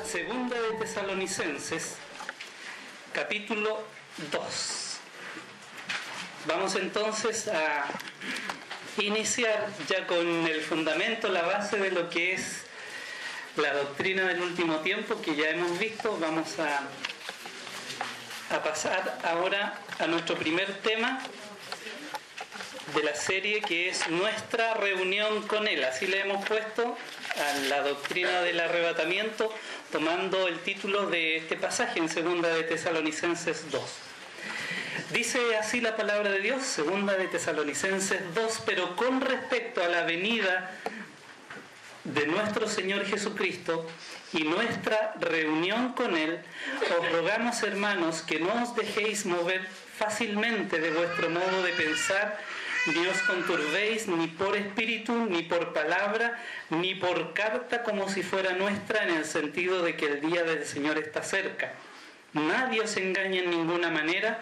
Segunda de Tesalonicenses, capítulo 2. Vamos entonces a iniciar ya con el fundamento, la base de lo que es la doctrina del último tiempo, que ya hemos visto. Vamos a pasar ahora a nuestro primer tema de la serie, que es nuestra reunión con Él. Así le hemos puesto a la doctrina del arrebatamiento, tomando el título de este pasaje en Segunda de Tesalonicenses 2. Dice así la palabra de Dios, Segunda de Tesalonicenses 2: pero con respecto a la venida de nuestro Señor Jesucristo y nuestra reunión con Él, os rogamos, hermanos, que no os dejéis mover fácilmente de vuestro modo de pensar, ni os conturbéis ni por espíritu, ni por palabra, ni por carta como si fuera nuestra, en el sentido de que el día del Señor está cerca. Nadie os engañe en ninguna manera,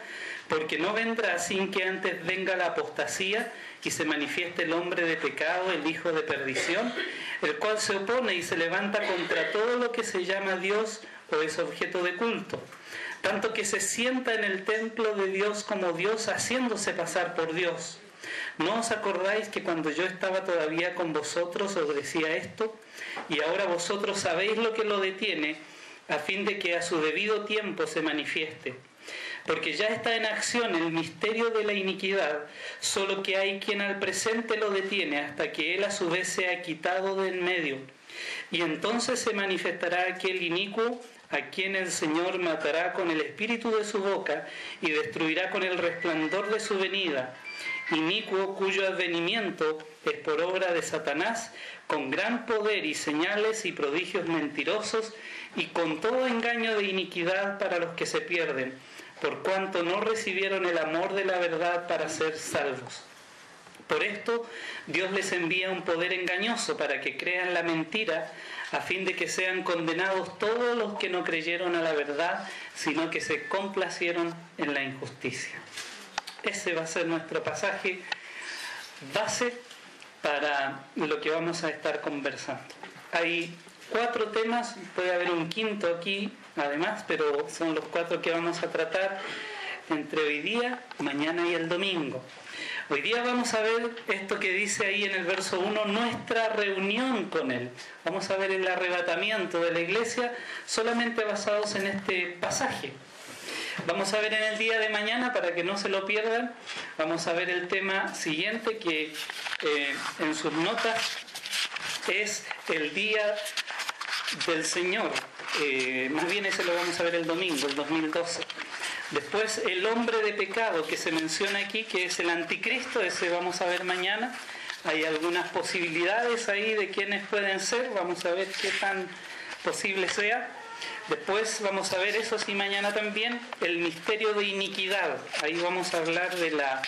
porque no vendrá sin que antes venga la apostasía y se manifieste el hombre de pecado, el hijo de perdición, el cual se opone y se levanta contra todo lo que se llama Dios o es objeto de culto, tanto que se sienta en el templo de Dios como Dios, haciéndose pasar por Dios. ¿No os acordáis que cuando yo estaba todavía con vosotros os decía esto? Y ahora vosotros sabéis lo que lo detiene, a fin de que a su debido tiempo se manifieste. Porque ya está en acción el misterio de la iniquidad, solo que hay quien al presente lo detiene hasta que él a su vez sea quitado de en medio. Y entonces se manifestará aquel inicuo, a quien el Señor matará con el espíritu de su boca y destruirá con el resplandor de su venida. Inicuo cuyo advenimiento es por obra de Satanás, con gran poder y señales y prodigios mentirosos, y con todo engaño de iniquidad para los que se pierden, por cuanto no recibieron el amor de la verdad para ser salvos. Por esto Dios les envía un poder engañoso para que crean la mentira, a fin de que sean condenados todos los que no creyeron a la verdad, sino que se complacieron en la injusticia. Ese va a ser nuestro pasaje base para lo que vamos a estar conversando. Hay 4 temas, puede haber un quinto aquí además, pero son los 4 que vamos a tratar entre hoy día, mañana y el domingo. Hoy día vamos a ver esto que dice ahí en el verso 1, nuestra reunión con Él. Vamos a ver el arrebatamiento de la iglesia solamente basados en este pasaje. Vamos a ver en el día de mañana, para que no se lo pierdan, vamos a ver el tema siguiente, que en sus notas es el día del Señor. Más bien ese lo vamos a ver el domingo, el 2012. Después el hombre de pecado que se menciona aquí, que es el anticristo, ese vamos a ver mañana. Hay algunas posibilidades ahí de quiénes pueden ser, vamos a ver qué tan posible sea. Después vamos a ver, eso sí, mañana también, el misterio de iniquidad. Ahí vamos a hablar de la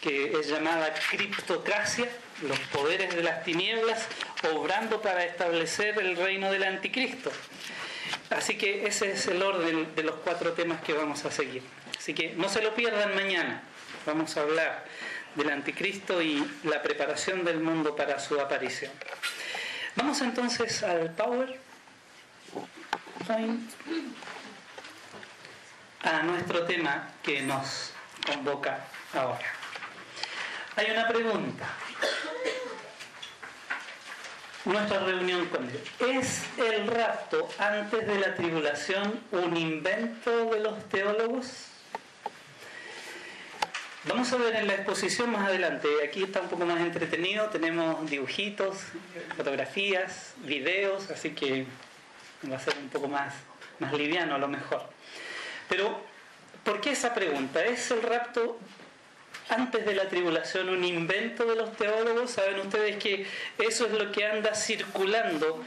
que es llamada criptocracia, los poderes de las tinieblas obrando para establecer el reino del anticristo. Así que ese es el orden de los 4 temas que vamos a seguir. Así que no se lo pierdan mañana. Vamos a hablar del anticristo y la preparación del mundo para su aparición. Vamos entonces al PowerPoint, a nuestro tema que nos convoca ahora. Hay una pregunta. Nuestra reunión con Dios. ¿Es el rapto antes de la tribulación un invento de los teólogos? Vamos a ver en la exposición más adelante. Aquí está un poco más entretenido. Tenemos dibujitos, fotografías, videos, así que va a ser un poco más liviano a lo mejor. Pero, ¿por qué esa pregunta? ¿Es el rapto antes de la tribulación un invento de los teólogos? Saben ustedes que eso es lo que anda circulando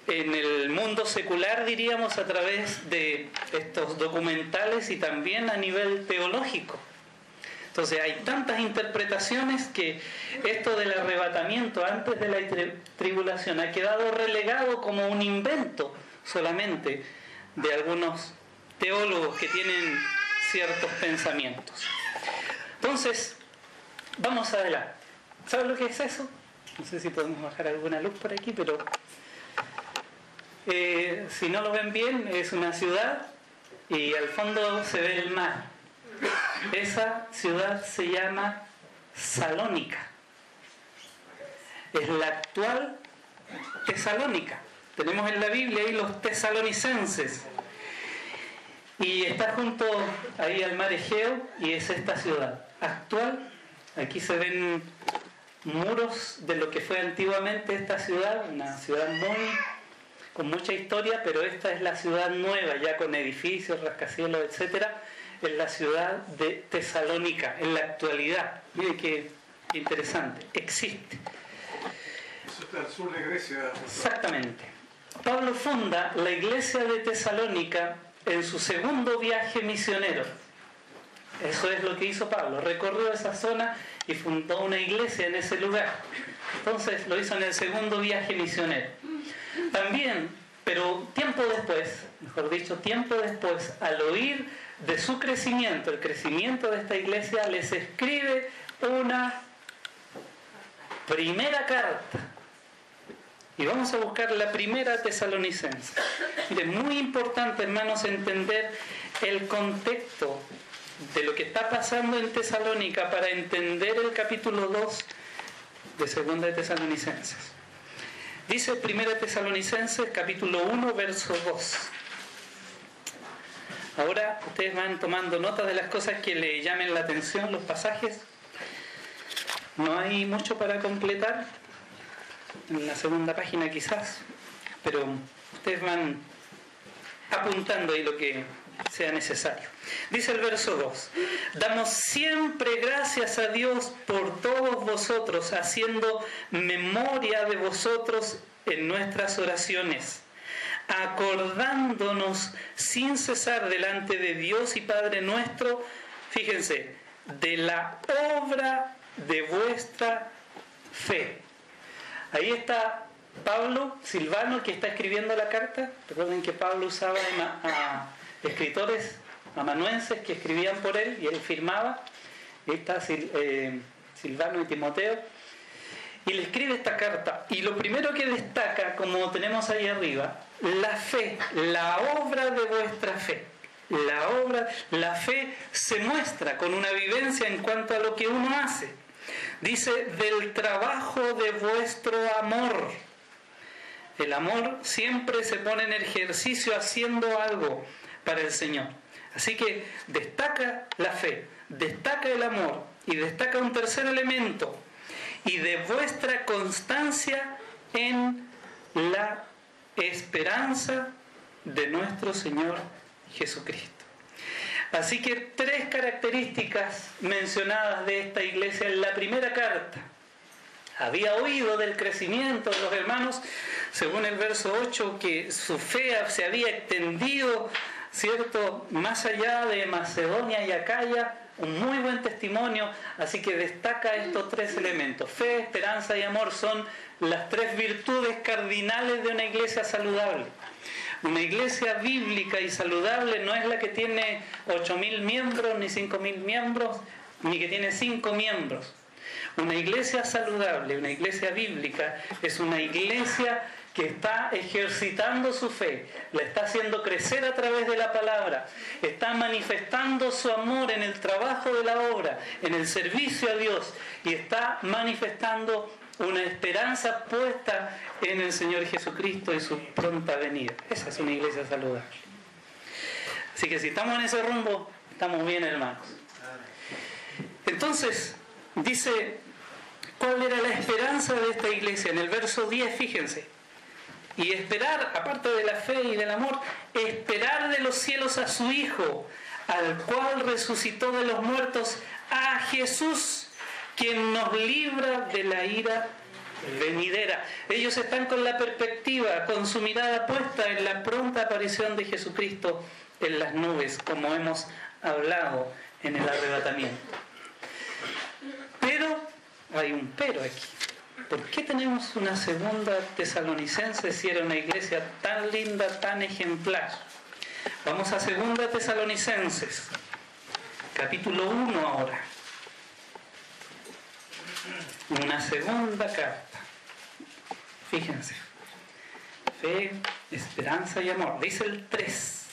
en el mundo secular, diríamos, a través de estos documentales y también a nivel teológico. Entonces hay tantas interpretaciones que esto del arrebatamiento antes de la tribulación ha quedado relegado como un invento solamente de algunos teólogos que tienen ciertos pensamientos. Entonces, vamos adelante. ¿Saben lo que es eso? No sé si podemos bajar alguna luz por aquí, pero si no lo ven bien, es una ciudad y al fondo se ve el mar. Esa ciudad se llama Salónica. Es la actual Tesalónica. Tenemos en la Biblia ahí los tesalonicenses. Y está junto ahí al mar Egeo y es esta ciudad actual. Aquí se ven muros de lo que fue antiguamente esta ciudad, una ciudad con mucha historia, pero esta es la ciudad nueva, ya con edificios, rascacielos, etcétera. Es la ciudad de Tesalónica en la actualidad. Mire qué interesante, existe. Eso está al sur de Grecia. Exactamente. Pablo funda la iglesia de Tesalónica en su segundo viaje misionero. Eso es lo que hizo Pablo. Recorrió esa zona y fundó una iglesia en ese lugar. Entonces lo hizo en el segundo viaje misionero. También, pero tiempo después, al oír de su crecimiento, el crecimiento de esta iglesia, les escribe una primera carta. Y vamos a buscar la primera Tesalonicense. Es muy importante, hermanos, entender el contexto de lo que está pasando en Tesalónica para entender el capítulo 2 de Segunda de Tesalonicenses. Dice Primera Tesalonicenses, capítulo 1, verso 2. Ahora ustedes van tomando nota de las cosas que le llamen la atención, los pasajes. No hay mucho para completar en la segunda página quizás, pero ustedes van apuntando ahí lo que sea necesario. Dice el verso 2: damos siempre gracias a Dios por todos vosotros, haciendo memoria de vosotros en nuestras oraciones, acordándonos sin cesar delante de Dios y Padre nuestro, fíjense, de la obra de vuestra fe. Ahí está Pablo, Silvano, que está escribiendo la carta. Recuerden que Pablo usaba a escritores amanuenses que escribían por él y él firmaba. Ahí está Silvano y Timoteo. Y le escribe esta carta. Y lo primero que destaca, como tenemos ahí arriba, la fe, la obra de vuestra fe. La fe se muestra con una vivencia en cuanto a lo que uno hace. Dice, del trabajo de vuestro amor. El amor siempre se pone en ejercicio haciendo algo para el Señor. Así que destaca la fe, destaca el amor y destaca un tercer elemento. Y de vuestra constancia en la esperanza de nuestro Señor Jesucristo. Así que 3 características mencionadas de esta iglesia en la primera carta. Había oído del crecimiento de los hermanos, según el verso 8, que su fe se había extendido, ¿cierto?, más allá de Macedonia y Acaya, un muy buen testimonio. Así que destaca estos 3 elementos. Fe, esperanza y amor son las 3 virtudes cardinales de una iglesia saludable. Una iglesia bíblica y saludable no es la que tiene 8.000 miembros, ni 5.000 miembros, ni que tiene 5 miembros. Una iglesia saludable, una iglesia bíblica, es una iglesia que está ejercitando su fe, la está haciendo crecer a través de la palabra, está manifestando su amor en el trabajo de la obra, en el servicio a Dios, y está manifestando una esperanza puesta en el Señor Jesucristo y su pronta venida. Esa es una iglesia saludable. Así que si estamos en ese rumbo, estamos bien, hermanos. Entonces, dice, ¿cuál era la esperanza de esta iglesia? En el verso 10, fíjense. Y esperar, aparte de la fe y del amor, esperar de los cielos a su Hijo, al cual resucitó de los muertos, a Jesús, quien nos libra de la ira venidera. Ellos están con la perspectiva, con su mirada puesta en la pronta aparición de Jesucristo en las nubes, como hemos hablado en el arrebatamiento. Pero, hay un pero aquí. ¿Por qué tenemos una segunda Tesalonicense si era una iglesia tan linda, tan ejemplar? Vamos a segunda Tesalonicenses, capítulo 1 ahora. Una segunda carta. Fíjense. fe, esperanza y amor. Dice el 3.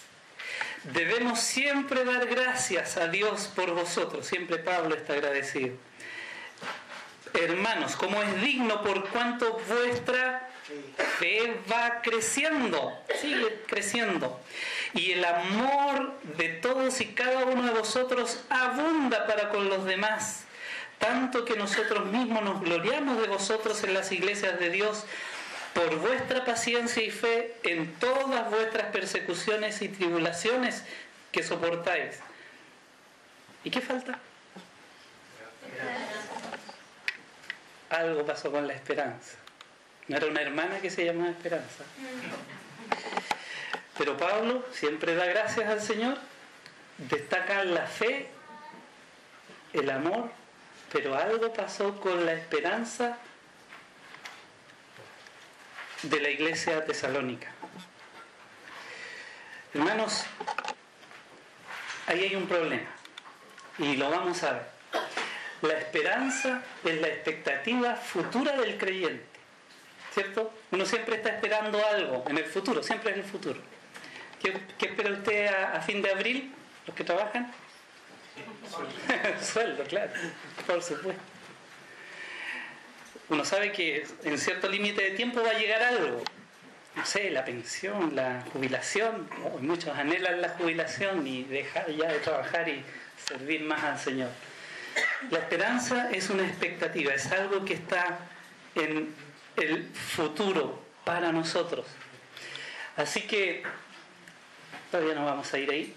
Debemos siempre dar gracias a Dios por vosotros. Siempre Pablo está agradecido. Hermanos, como es digno por cuanto vuestra fe va creciendo, sigue creciendo. Y el amor de todos y cada uno de vosotros abunda para con los demás. Tanto que nosotros mismos nos gloriamos de vosotros en las iglesias de Dios por vuestra paciencia y fe en todas vuestras persecuciones y tribulaciones que soportáis. ¿Y qué falta? Algo pasó con la esperanza. ¿No era una hermana que se llamaba Esperanza? Pero Pablo siempre da gracias al Señor, destaca la fe, el amor, pero algo pasó con la esperanza de la iglesia tesalónica. Hermanos, ahí hay un problema y lo vamos a ver. La esperanza es la expectativa futura del creyente, ¿cierto? Uno siempre está esperando algo en el futuro, siempre es el futuro. ¿Qué espera usted a fin de abril, los que trabajan? Sueldo, claro, por supuesto. Uno sabe que en cierto límite de tiempo va a llegar algo. No sé, la pensión, la jubilación. Muchos anhelan la jubilación y dejar ya de trabajar y servir más al Señor. La esperanza es una expectativa, es algo que está en el futuro para nosotros. Así que todavía no vamos a ir ahí.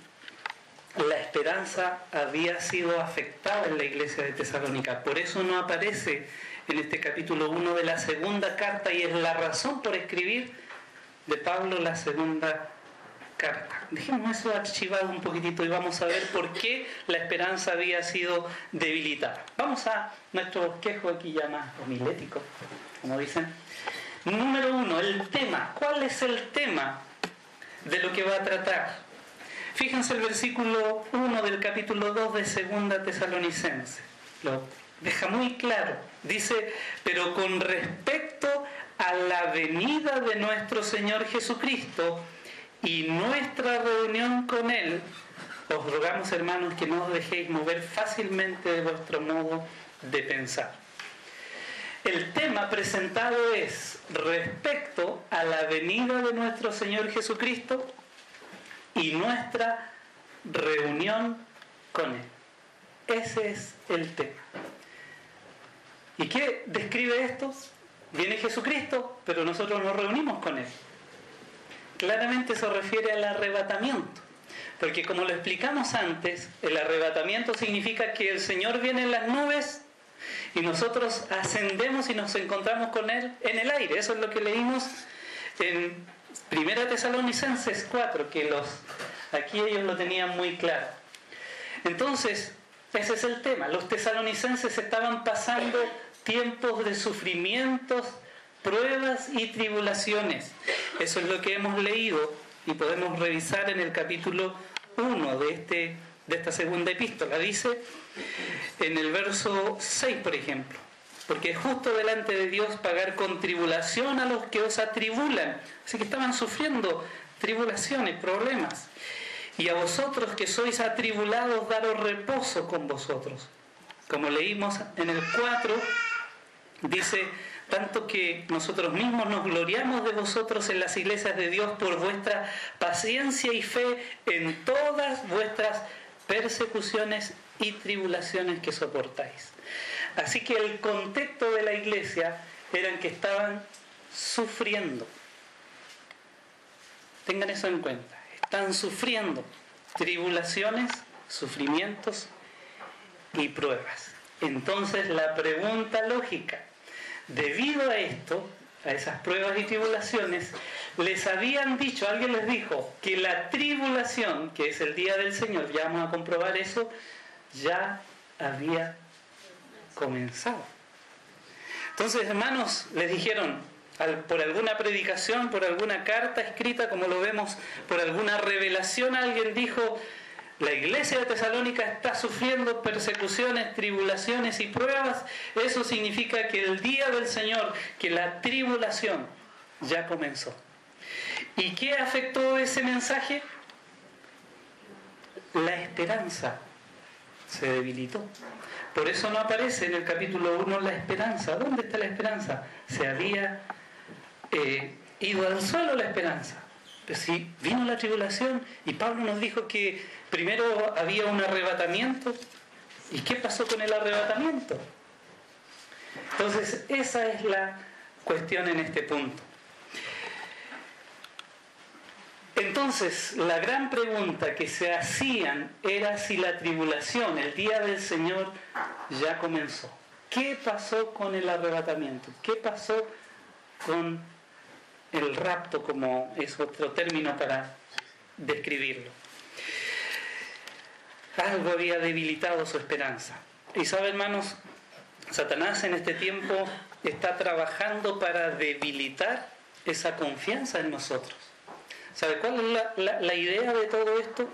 La esperanza había sido afectada en la iglesia de Tesalónica. Por eso no aparece en este capítulo 1 de la segunda carta y es la razón por escribir de Pablo la segunda carta. Dejemos eso archivado un poquitito y vamos a ver por qué la esperanza había sido debilitada. Vamos a nuestro bosquejo aquí ya más homilético, como dicen. Número 1, el tema. ¿Cuál es el tema de lo que va a tratar? Fíjense el versículo 1 del capítulo 2 de Segunda Tesalonicense. Lo deja muy claro. Dice, pero con respecto a la venida de nuestro Señor Jesucristo y nuestra reunión con Él, os rogamos, hermanos, que no os dejéis mover fácilmente de vuestro modo de pensar. El tema presentado es respecto a la venida de nuestro Señor Jesucristo y nuestra reunión con Él. Ese es el tema. ¿Y qué describe esto? Viene Jesucristo, pero nosotros nos reunimos con Él. Claramente se refiere al arrebatamiento. Porque como lo explicamos antes, el arrebatamiento significa que el Señor viene en las nubes y nosotros ascendemos y nos encontramos con Él en el aire. Eso es lo que leímos en 1 Tesalonicenses 4, que aquí ellos lo tenían muy claro. Entonces, ese es el tema. Los tesalonicenses estaban pasando tiempos de sufrimientos, pruebas y tribulaciones. Eso es lo que hemos leído y podemos revisar en el capítulo 1 de esta segunda epístola. Dice en el verso 6, por ejemplo, porque es justo delante de Dios pagar con tribulación a los que os atribulan. Así que estaban sufriendo tribulaciones, problemas. Y a vosotros que sois atribulados, daros reposo con vosotros. Como leímos en el 4, dice, tanto que nosotros mismos nos gloriamos de vosotros en las iglesias de Dios por vuestra paciencia y fe en todas vuestras persecuciones y tribulaciones que soportáis. Así que el contexto de la iglesia era que estaban sufriendo. Tengan eso en cuenta. Están sufriendo tribulaciones, sufrimientos y pruebas. Entonces la pregunta lógica, debido a esto, a esas pruebas y tribulaciones, les habían dicho, alguien les dijo, que la tribulación, que es el día del Señor, ya vamos a comprobar eso, ya había comenzado. Entonces, hermanos, les dijeron, por alguna predicación, por alguna carta escrita, como lo vemos, por alguna revelación, alguien dijo, la iglesia de Tesalónica está sufriendo persecuciones, tribulaciones y pruebas. Eso significa que el día del Señor, que la tribulación ya comenzó. ¿Y qué afectó ese mensaje? La esperanza se debilitó. Por eso no aparece en el capítulo 1 la esperanza. ¿Dónde está la esperanza? Se había ido al suelo la esperanza. Pero si vino la tribulación y Pablo nos dijo que primero había un arrebatamiento. ¿Y qué pasó con el arrebatamiento? Entonces, esa es la cuestión en este punto. Entonces, la gran pregunta que se hacían era si la tribulación, el día del Señor, ya comenzó. ¿Qué pasó con el arrebatamiento? ¿Qué pasó con el rapto, como es otro término para describirlo? Algo había debilitado su esperanza. Y sabe, hermanos, Satanás en este tiempo está trabajando para debilitar esa confianza en nosotros. ¿Sabe cuál es la idea de todo esto?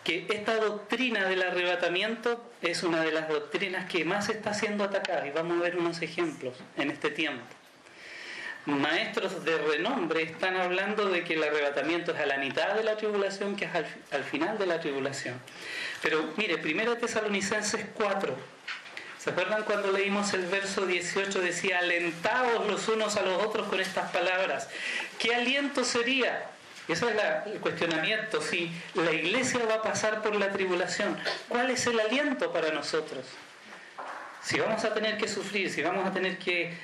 Que esta doctrina del arrebatamiento es una de las doctrinas que más está siendo atacada, y vamos a ver unos ejemplos en este tiempo. Maestros de renombre están hablando de que el arrebatamiento es a la mitad de la tribulación, que es al final de la tribulación. Pero mire, 1 Tesalonicenses 4, ¿se acuerdan cuando leímos el verso 18? Decía: alentaos los unos a los otros con estas palabras. ¿Qué aliento sería? Ese es el cuestionamiento. Si la iglesia va a pasar por la tribulación, ¿cuál es el aliento para nosotros? Si vamos a tener que sufrir, si vamos a tener que...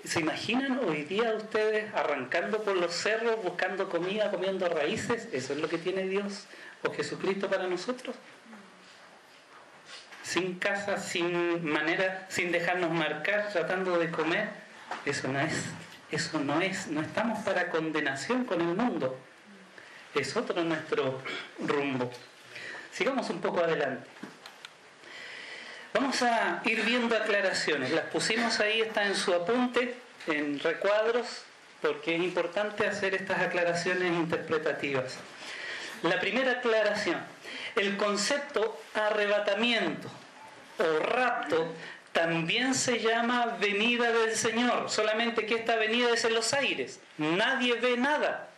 ¿Se imaginan hoy día ustedes arrancando por los cerros, buscando comida, comiendo raíces? ¿Eso es lo que tiene Dios o Jesucristo para nosotros? Sin casa, sin manera, sin dejarnos marcar, tratando de comer. Eso no es. No estamos para condenación con el mundo. Es otro nuestro rumbo. Sigamos un poco adelante. Vamos a ir viendo aclaraciones. Las pusimos ahí, está en su apunte, en recuadros, porque es importante hacer estas aclaraciones interpretativas. La primera aclaración: el concepto arrebatamiento o rapto también se llama venida del Señor, solamente que esta venida es en los aires, nadie ve nada.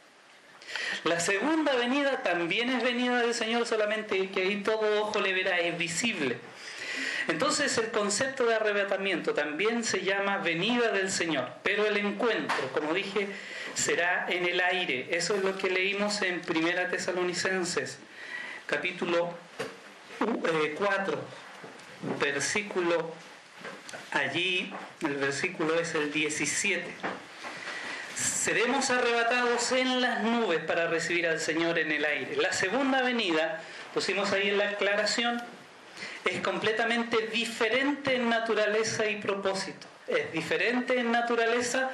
La segunda venida también es venida del Señor, solamente que ahí todo ojo le verá, es visible. Entonces el concepto de arrebatamiento también se llama venida del Señor, pero el encuentro, como dije, será en el aire. Eso es lo que leímos en 1 Tesalonicenses, capítulo 4, versículo, allí el versículo es el 17. Seremos arrebatados en las nubes para recibir al Señor en el aire. La segunda venida, pusimos ahí en la aclaración, es completamente diferente en naturaleza y propósito. Es diferente en naturaleza,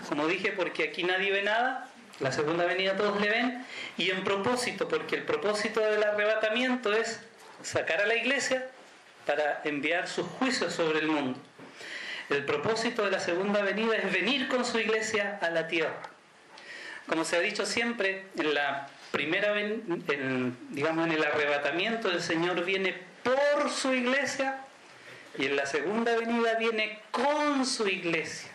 como dije, porque aquí nadie ve nada. La segunda venida todos le ven. Y en propósito, porque el propósito del arrebatamiento es sacar a la iglesia para enviar sus juicios sobre el mundo. El propósito de la segunda venida es venir con su iglesia a la tierra. Como se ha dicho siempre, en la primera, en el arrebatamiento, el Señor viene por su iglesia, y en la segunda venida viene con su iglesia.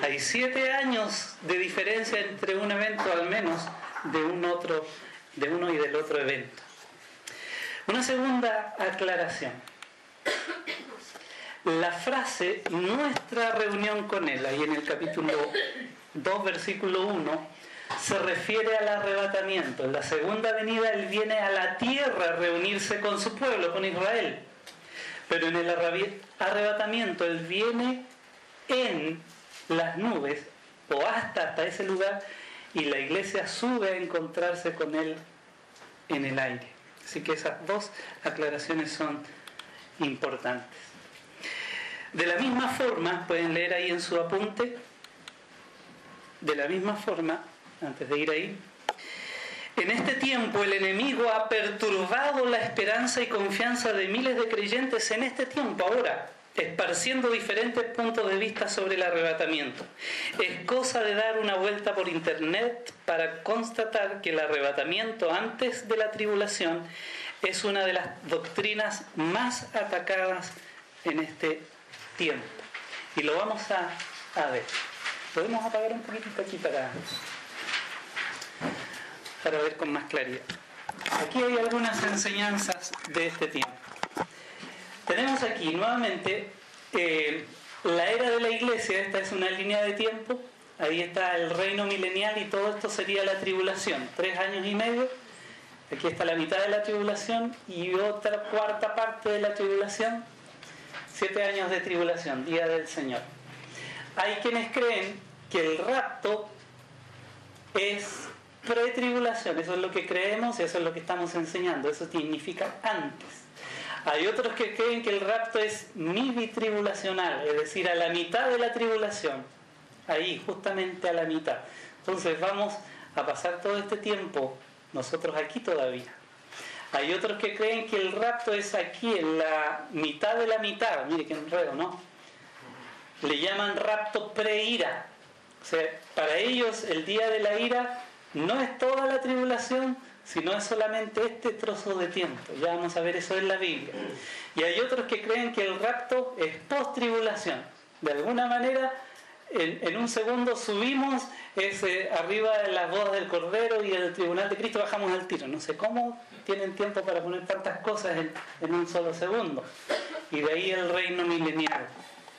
Hay 7 años de diferencia entre un evento, al menos, de uno y del otro evento. Una segunda aclaración. La frase nuestra reunión con Él, ahí en el capítulo 2, versículo 1, se refiere al arrebatamiento. En la segunda venida Él viene a la tierra a reunirse con su pueblo, con Israel. Pero en el arrebatamiento Él viene en las nubes, o hasta ese lugar, y la iglesia sube a encontrarse con Él en el aire. Así que esas dos aclaraciones son importantes. De la misma forma, pueden leer ahí en su apunte, de la misma forma, antes de ir ahí, en este tiempo el enemigo ha perturbado la esperanza y confianza de miles de creyentes en este tiempo, ahora, esparciendo diferentes puntos de vista sobre el arrebatamiento. Es cosa de dar una vuelta por internet para constatar que el arrebatamiento antes de la tribulación es una de las doctrinas más atacadas en este tiempo. Y lo vamos a ver. ¿Podemos apagar un poquitito aquí para para ver con más claridad. Aquí hay algunas enseñanzas de este tiempo. Tenemos aquí nuevamente la era de la iglesia. Esta es una línea de tiempo. Ahí está el reino milenial y todo esto sería la tribulación. 3 años y medio. Aquí está la mitad de la tribulación y otra cuarta parte de la tribulación. 7 años de tribulación, día del Señor. Hay quienes creen que el rapto es pretribulación. Eso es lo que creemos y eso es lo que estamos enseñando. Eso significa antes. Hay otros que creen que el rapto es miditribulacional, es decir, a la mitad de la tribulación. Ahí, justamente a la mitad. Entonces vamos a pasar todo este tiempo nosotros aquí todavía. Hay otros que creen que el rapto es aquí, en la mitad de la mitad. Mire qué enredo, ¿no? Le llaman rapto pre-ira. O sea, para ellos el día de la ira no es toda la tribulación, sino es solamente este trozo de tiempo. Ya vamos a ver eso en la Biblia. Y hay otros que creen que el rapto es post-tribulación. De alguna manera, en un segundo subimos arriba de las bodas del Cordero y en el tribunal de Cristo bajamos al tiro. No sé cómo tienen tiempo para poner tantas cosas en un solo segundo. Y de ahí el reino milenial.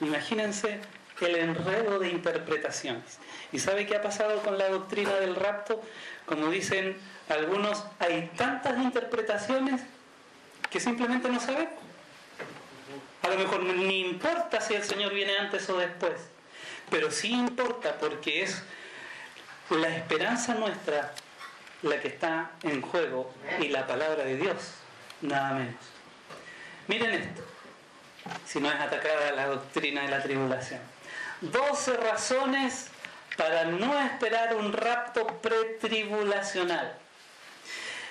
Imagínense el enredo de interpretaciones. ¿Y sabe qué ha pasado con la doctrina del rapto? Como dicen algunos, hay tantas interpretaciones que simplemente no sabemos. A lo mejor ni importa si el Señor viene antes o después, pero sí importa porque es la esperanza nuestra la que está en juego y la palabra de Dios, nada menos. Miren esto, si no es atacada la doctrina de la tribulación. 12 razones para no esperar un rapto pretribulacional.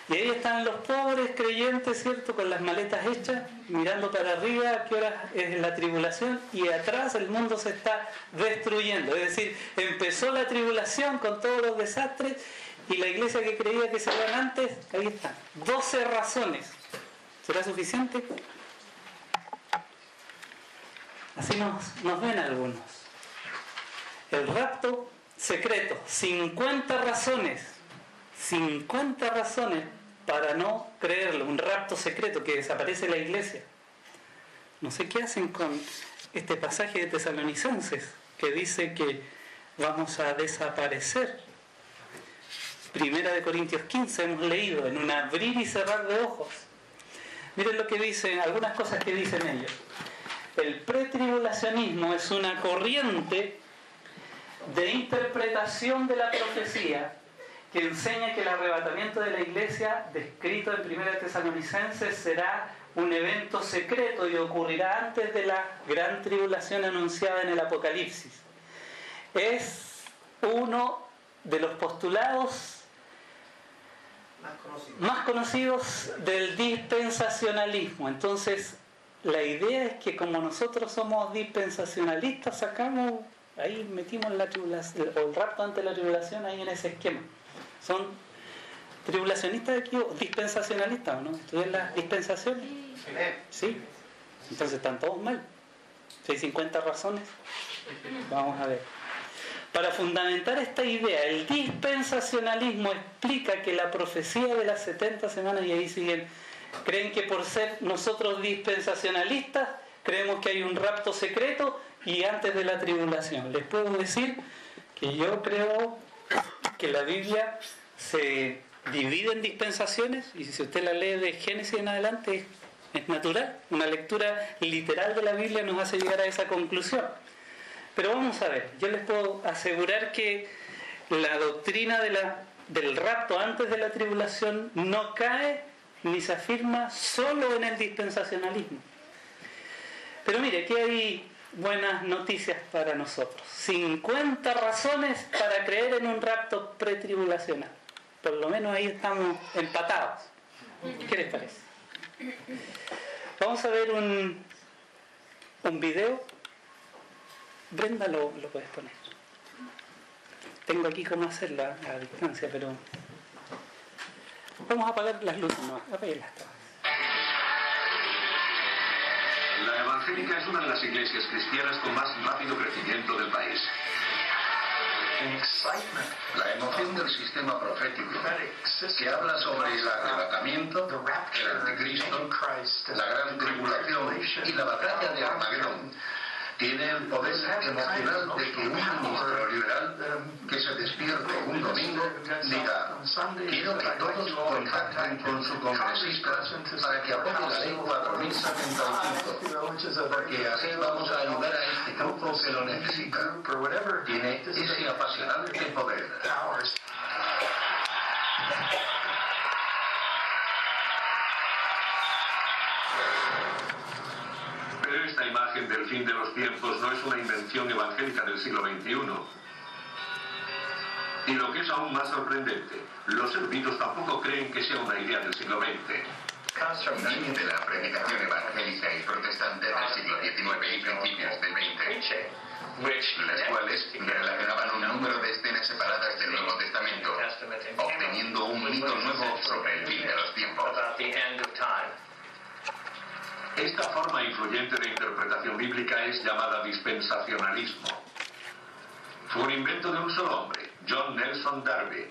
Y ahí están los pobres creyentes, ¿cierto?, con las maletas hechas, mirando para arriba a qué hora es la tribulación, y atrás el mundo se está destruyendo. Es decir, empezó la tribulación con todos los desastres, y la iglesia que creía que se iban antes, ahí están. 12 razones. ¿Será suficiente? Así nos ven algunos. El rapto secreto. 50 razones. 50 razones para no creerlo. Un rapto secreto, que desaparece la iglesia. No sé qué hacen con este pasaje de Tesalonicenses que dice que vamos a desaparecer. Primera de Corintios 15 hemos leído, en un abrir y cerrar de ojos. Miren lo que dicen, algunas cosas que dicen ellos. El pretribulacionismo es una corriente de interpretación de la profecía que enseña que el arrebatamiento de la iglesia, descrito en 1 Tesalonicenses, será un evento secreto y ocurrirá antes de la gran tribulación anunciada en el Apocalipsis. Es uno de los postulados más conocidos del dispensacionalismo. Entonces, la idea es que como nosotros somos dispensacionalistas, sacamos, ahí metimos la tribulación, o el rapto ante la tribulación ahí en ese esquema. ¿Son tribulacionistas aquí o dispensacionalistas o no? ¿Estudian las dispensaciones? Sí. Entonces están todos mal. Si hay 50 razones, vamos a ver. Para fundamentar esta idea, el dispensacionalismo explica que la profecía de las 70 semanas, y ahí siguen, creen que por ser nosotros dispensacionalistas, creemos que hay un rapto secreto y antes de la tribulación. Les puedo decir que yo creo que la Biblia se divide en dispensaciones, y si usted la lee de Génesis en adelante es natural. Una lectura literal de la Biblia nos hace llegar a esa conclusión. Pero vamos a ver, yo les puedo asegurar que la doctrina del rapto antes de la tribulación no cae ni se afirma solo en el dispensacionalismo. Pero mire, aquí hay buenas noticias para nosotros. 50 razones para creer en un rapto pretribulacional. Por lo menos ahí estamos empatados. ¿Qué les parece? Vamos a ver un video. Brenda, lo puedes poner. Tengo aquí cómo hacerlo a distancia, pero vamos a apagar las luces nomás. Apáguenlas todas. La Evangélica es una de las iglesias cristianas con más rápido crecimiento del país. La emoción del sistema profético que habla sobre el arrebatamiento, el anticristo, la gran tribulación y la batalla de Armagedón tiene el poder emocional de que un ministro liberal que se despierte un domingo diga: quiero que todos contacten con su congresista para que apoye la ley 4075, porque así vamos a ayudar a este grupo que lo necesita. Tiene ese apasionante poder. Pero esta imagen del fin de los tiempos no es una invención evangélica del siglo XXI. Y lo que es aún más sorprendente, los eruditos tampoco creen que sea una idea del siglo XX. Viene de la predicación evangélica y protestante del siglo XIX y principios del XX, las cuales relacionaban un número de escenas separadas del Nuevo Testamento, obteniendo un mito nuevo sobre el fin de los tiempos. Esta forma influyente de interpretación bíblica es llamada dispensacionalismo. Fue un invento de un solo hombre, John Nelson Darby,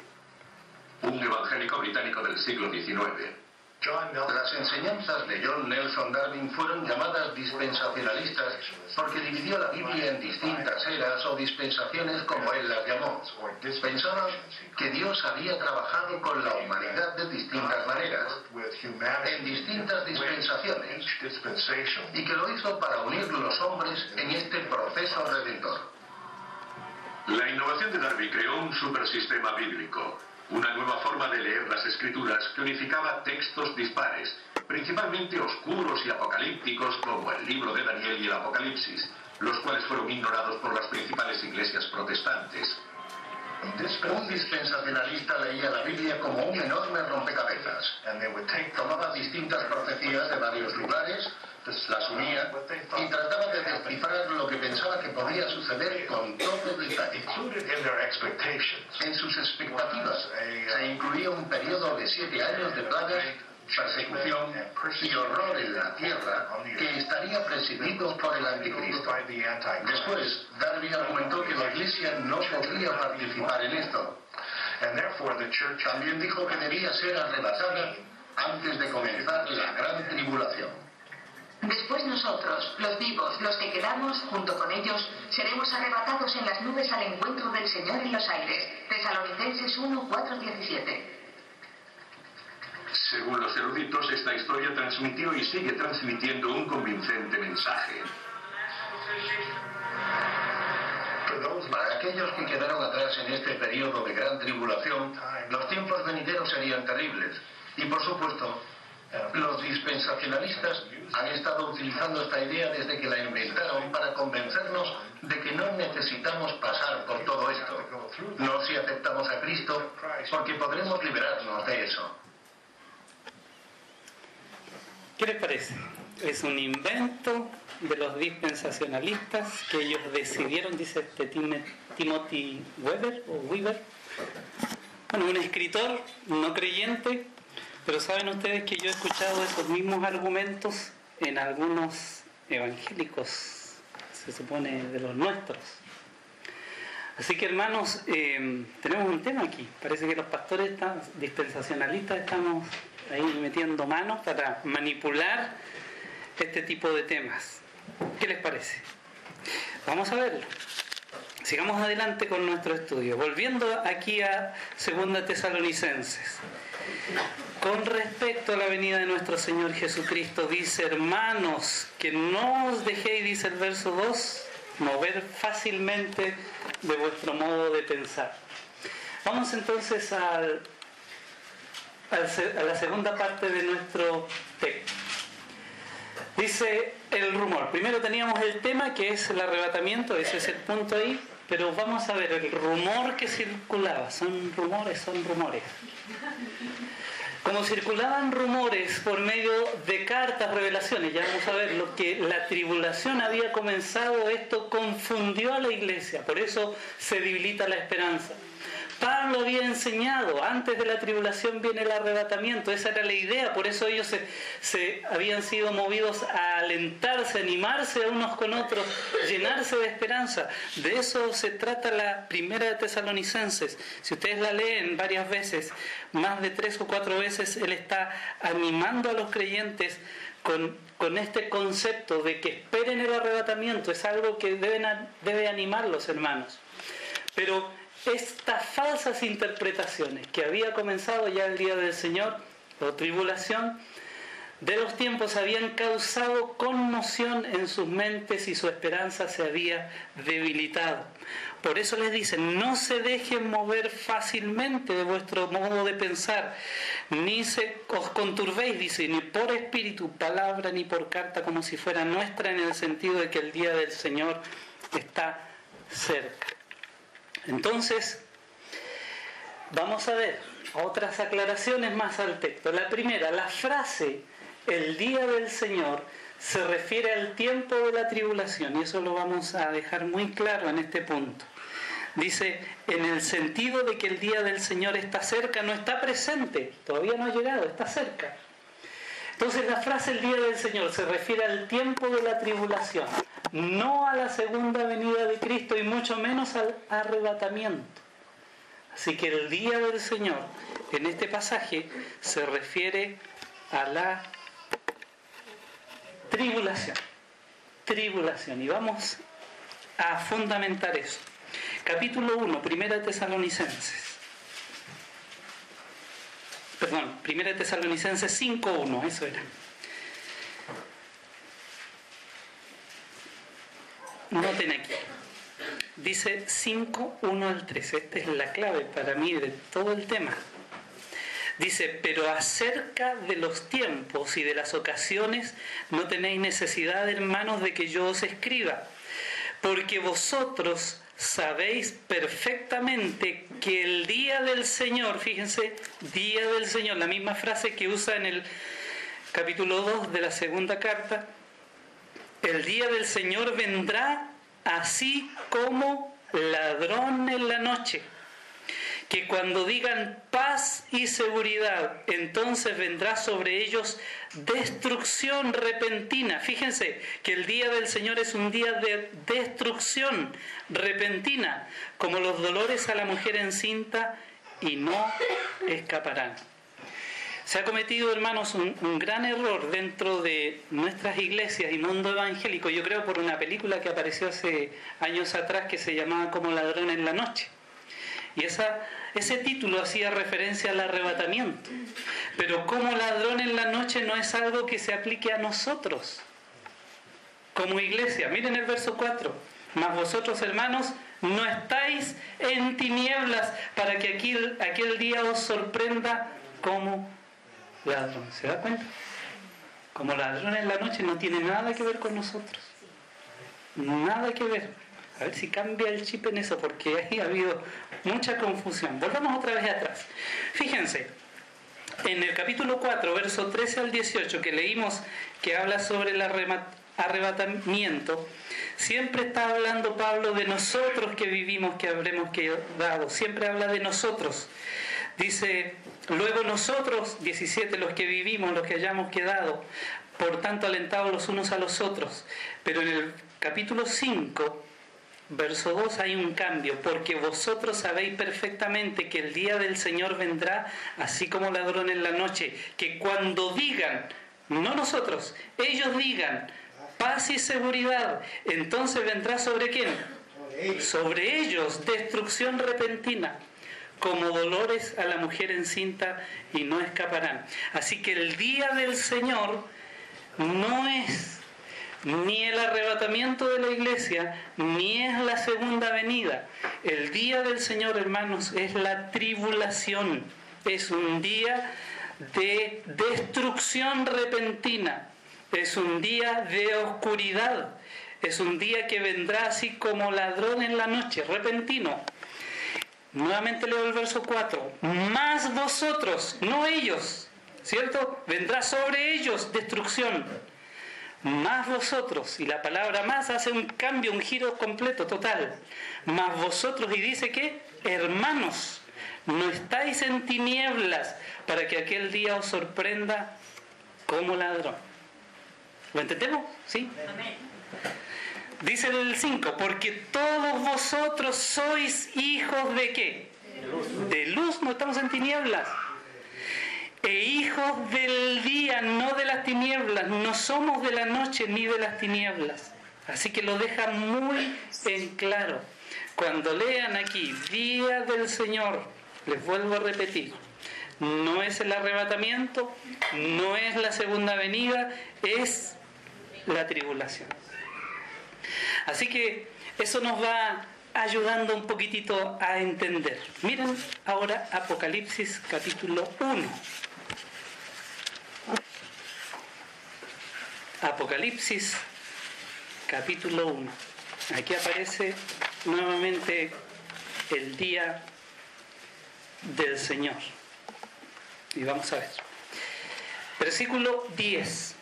un evangélico británico del siglo XIX. Las enseñanzas de John Nelson Darby fueron llamadas dispensacionalistas porque dividió la Biblia en distintas eras o dispensaciones, como él las llamó. Pensaba que Dios había trabajado con la humanidad de distintas maneras, en distintas dispensaciones, y que lo hizo para unir los hombres en este proceso redentor. La innovación de Darby creó un supersistema bíblico, una nueva forma de leer las escrituras que unificaba textos dispares, principalmente oscuros y apocalípticos como el libro de Daniel y el Apocalipsis, los cuales fueron ignorados por las principales iglesias protestantes. Un dispensacionalista leía la Biblia como un enorme rompecabezas. Tomaba distintas profecías de varios lugares, las unía y trataba de descifrar lo que pensaba que podía suceder con todo detalle. En sus expectativas se incluía un periodo de 7 años de plagas, persecución y horror en la tierra que estaría presidido por el anticristo. Después, Darby argumentó que la Iglesia no podría participar en esto. También dijo que debía ser arrebatada antes de comenzar la gran tribulación. Después nosotros, los vivos, los que quedamos, junto con ellos, seremos arrebatados en las nubes al encuentro del Señor en los aires. Tesalonicenses 1, 4, 17. Según los eruditos, esta historia transmitió y sigue transmitiendo un convincente mensaje. Para aquellos que quedaron atrás en este periodo de gran tribulación, los tiempos venideros serían terribles. Y por supuesto, los dispensacionalistas han estado utilizando esta idea desde que la inventaron para convencernos de que no necesitamos pasar por todo esto. No si aceptamos a Cristo, porque podremos liberarnos de eso. ¿Qué les parece? Es un invento de los dispensacionalistas que ellos decidieron, dice Timothy Weber, bueno, un escritor no creyente, pero saben ustedes que yo he escuchado esos mismos argumentos en algunos evangélicos, se supone de los nuestros. Así que hermanos, tenemos un tema aquí. Parece que los pastores dispensacionalistas estamos ahí metiendo manos para manipular este tipo de temas. ¿Qué les parece? Vamos a verlo. Sigamos adelante con nuestro estudio. Volviendo aquí a 2 Tesalonicenses. Con respecto a la venida de nuestro Señor Jesucristo, dice: hermanos, que no os dejéis, dice el verso 2, mover fácilmente de vuestro modo de pensar. Vamos entonces a la segunda parte de nuestro texto. Dice el rumor. Primero teníamos el tema, que es el arrebatamiento, ese es el punto ahí, pero vamos a ver el rumor que circulaba. Son rumores. Como circulaban rumores por medio de cartas, revelaciones, ya vamos a ver lo que la tribulación había comenzado, esto confundió a la iglesia, por eso se debilita la esperanza. Pablo había enseñado, antes de la tribulación viene el arrebatamiento, esa era la idea, por eso ellos se habían sido movidos a alentarse, a animarse unos con otros, llenarse de esperanza. De eso se trata la primera de Tesalonicenses. Si ustedes la leen varias veces, más de 3 o 4 veces, él está animando a los creyentes con este concepto de que esperen el arrebatamiento. Es algo que debe animarlos, hermanos. Pero estas falsas interpretaciones que había comenzado ya el día del Señor, o tribulación, de los tiempos habían causado conmoción en sus mentes y su esperanza se había debilitado. Por eso les dicen, no se dejen mover fácilmente de vuestro modo de pensar, ni os conturbéis, dice, ni por espíritu, palabra, ni por carta, como si fuera nuestra, en el sentido de que el día del Señor está cerca. Entonces, vamos a ver otras aclaraciones más al texto. La primera, la frase el día del Señor se refiere al tiempo de la tribulación, y eso lo vamos a dejar muy claro en este punto. Dice, en el sentido de que el día del Señor está cerca, no está presente, todavía no ha llegado, está cerca. Entonces la frase el día del Señor se refiere al tiempo de la tribulación, no a la segunda venida de Cristo y mucho menos al arrebatamiento. Así que el día del Señor en este pasaje se refiere a la tribulación. Y vamos a fundamentar eso. Capítulo 1, Primera de Tesalonicenses. Perdón, Primera de Tesalonicenses 5:1, eso era. Noten aquí. Dice 5:1 al 3. Esta es la clave para mí de todo el tema. Dice, pero acerca de los tiempos y de las ocasiones no tenéis necesidad, hermanos, de que yo os escriba, porque vosotros sabéis perfectamente que el día del Señor, fíjense, día del Señor, la misma frase que usa en el capítulo 2 de la segunda carta, el día del Señor vendrá así como ladrón en la noche, que cuando digan paz y seguridad, entonces vendrá sobre ellos destrucción repentina. Fíjense que el día del Señor es un día de destrucción repentina, como los dolores a la mujer encinta, y no escaparán. Se ha cometido, hermanos, un gran error dentro de nuestras iglesias y mundo evangélico, yo creo por una película que apareció hace años atrás que se llamaba Como ladrón en la noche. Y ese título hacía referencia al arrebatamiento. Pero como ladrón en la noche no es algo que se aplique a nosotros como iglesia. Miren el verso 4. Mas vosotros, hermanos, no estáis en tinieblas para que aquel día os sorprenda como ladrón. ¿Se da cuenta? Como ladrón en la noche no tiene nada que ver con nosotros. Nada que ver. A ver si cambia el chip en eso, porque ahí ha habido mucha confusión. Volvamos otra vez atrás. Fíjense, en el capítulo 4, verso 13 al 18, que leímos, que habla sobre el arrebatamiento, siempre está hablando Pablo de nosotros que vivimos, que habremos quedado. Siempre habla de nosotros. Dice, luego nosotros, 17, los que vivimos, los que hayamos quedado, por tanto alentados los unos a los otros. Pero en el capítulo 5, verso 2 hay un cambio, porque vosotros sabéis perfectamente que el día del Señor vendrá así como ladrón en la noche, que cuando digan, no nosotros, ellos digan paz y seguridad, entonces vendrá ¿sobre quién? Sobre ellos destrucción repentina, como dolores a la mujer encinta, y no escaparán. Así que el día del Señor no es ni el arrebatamiento de la iglesia, ni es la segunda venida. El día del Señor, hermanos, es la tribulación. Es un día de destrucción repentina. Es un día de oscuridad. Es un día que vendrá así como ladrón en la noche, repentino. Nuevamente leo el verso 4. Más vosotros, no ellos, ¿cierto? Vendrá sobre ellos destrucción. Más vosotros, y la palabra más hace un cambio, un giro completo, total. Más vosotros, y dice que hermanos, No estáis en tinieblas para que aquel día os sorprenda como ladrón. ¿Lo entendemos? ¿Sí? Amén. Dice el 5, porque todos vosotros sois hijos de ¿qué? De luz, no estamos en tinieblas. E hijos del día, no de las tinieblas. No somos de la noche ni de las tinieblas. Así que lo deja muy en claro. Cuando lean aquí, día del Señor, les vuelvo a repetir, no es el arrebatamiento, no es la segunda venida, es la tribulación. Así que eso nos va ayudando un poquitito a entender. Miren ahora Apocalipsis capítulo 1. Apocalipsis capítulo 1. Aquí aparece nuevamente el día del Señor. Y vamos a ver. Versículo 10.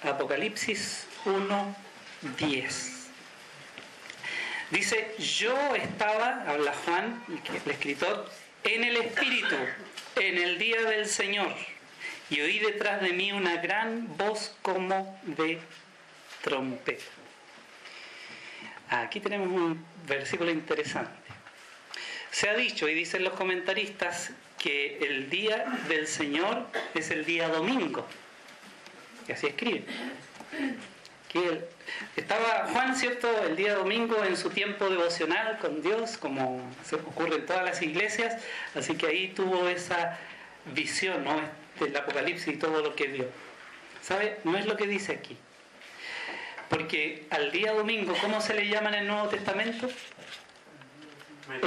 Apocalipsis 1, 10. Dice, yo estaba, habla Juan, el escritor, en el Espíritu, en el día del Señor, y oí detrás de mí una gran voz como de trompeta. Aquí tenemos un versículo interesante. Se ha dicho, y dicen los comentaristas, que el día del Señor es el día domingo. Y así escribe. Estaba Juan, ¿cierto?, el día domingo en su tiempo devocional con Dios, como se ocurre en todas las iglesias, así que ahí tuvo esa visión, ¿no?, del Apocalipsis y todo lo que vio. ¿Sabe? No es lo que dice aquí. Porque al día domingo, ¿cómo se le llama en el Nuevo Testamento?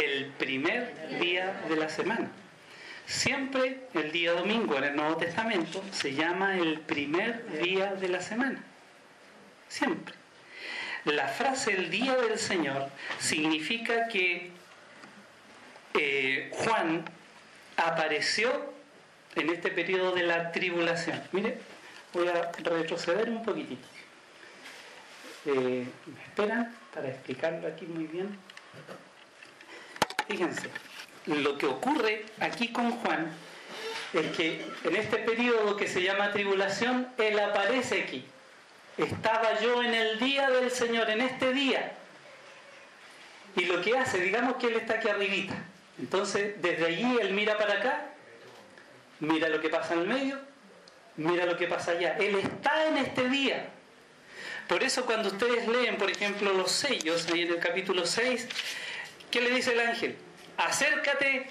El primer día de la semana. Siempre el día domingo en el Nuevo Testamento se llama el primer día de la semana. Siempre. La frase el día del Señor significa que Juan apareció en este periodo de la tribulación. Mire, voy a retroceder un poquitito. ¿Me esperan para explicarlo aquí muy bien? Fíjense, lo que ocurre aquí con Juan es que en este periodo que se llama tribulación, él aparece aquí. Estaba yo en el día del Señor, en este día. Y lo que hace, digamos que él está aquí arribita. Entonces, desde allí él mira para acá, mira lo que pasa en el medio, mira lo que pasa allá. Él está en este día. Por eso cuando ustedes leen, por ejemplo, los sellos, ahí en el capítulo 6, ¿qué le dice el ángel? Acércate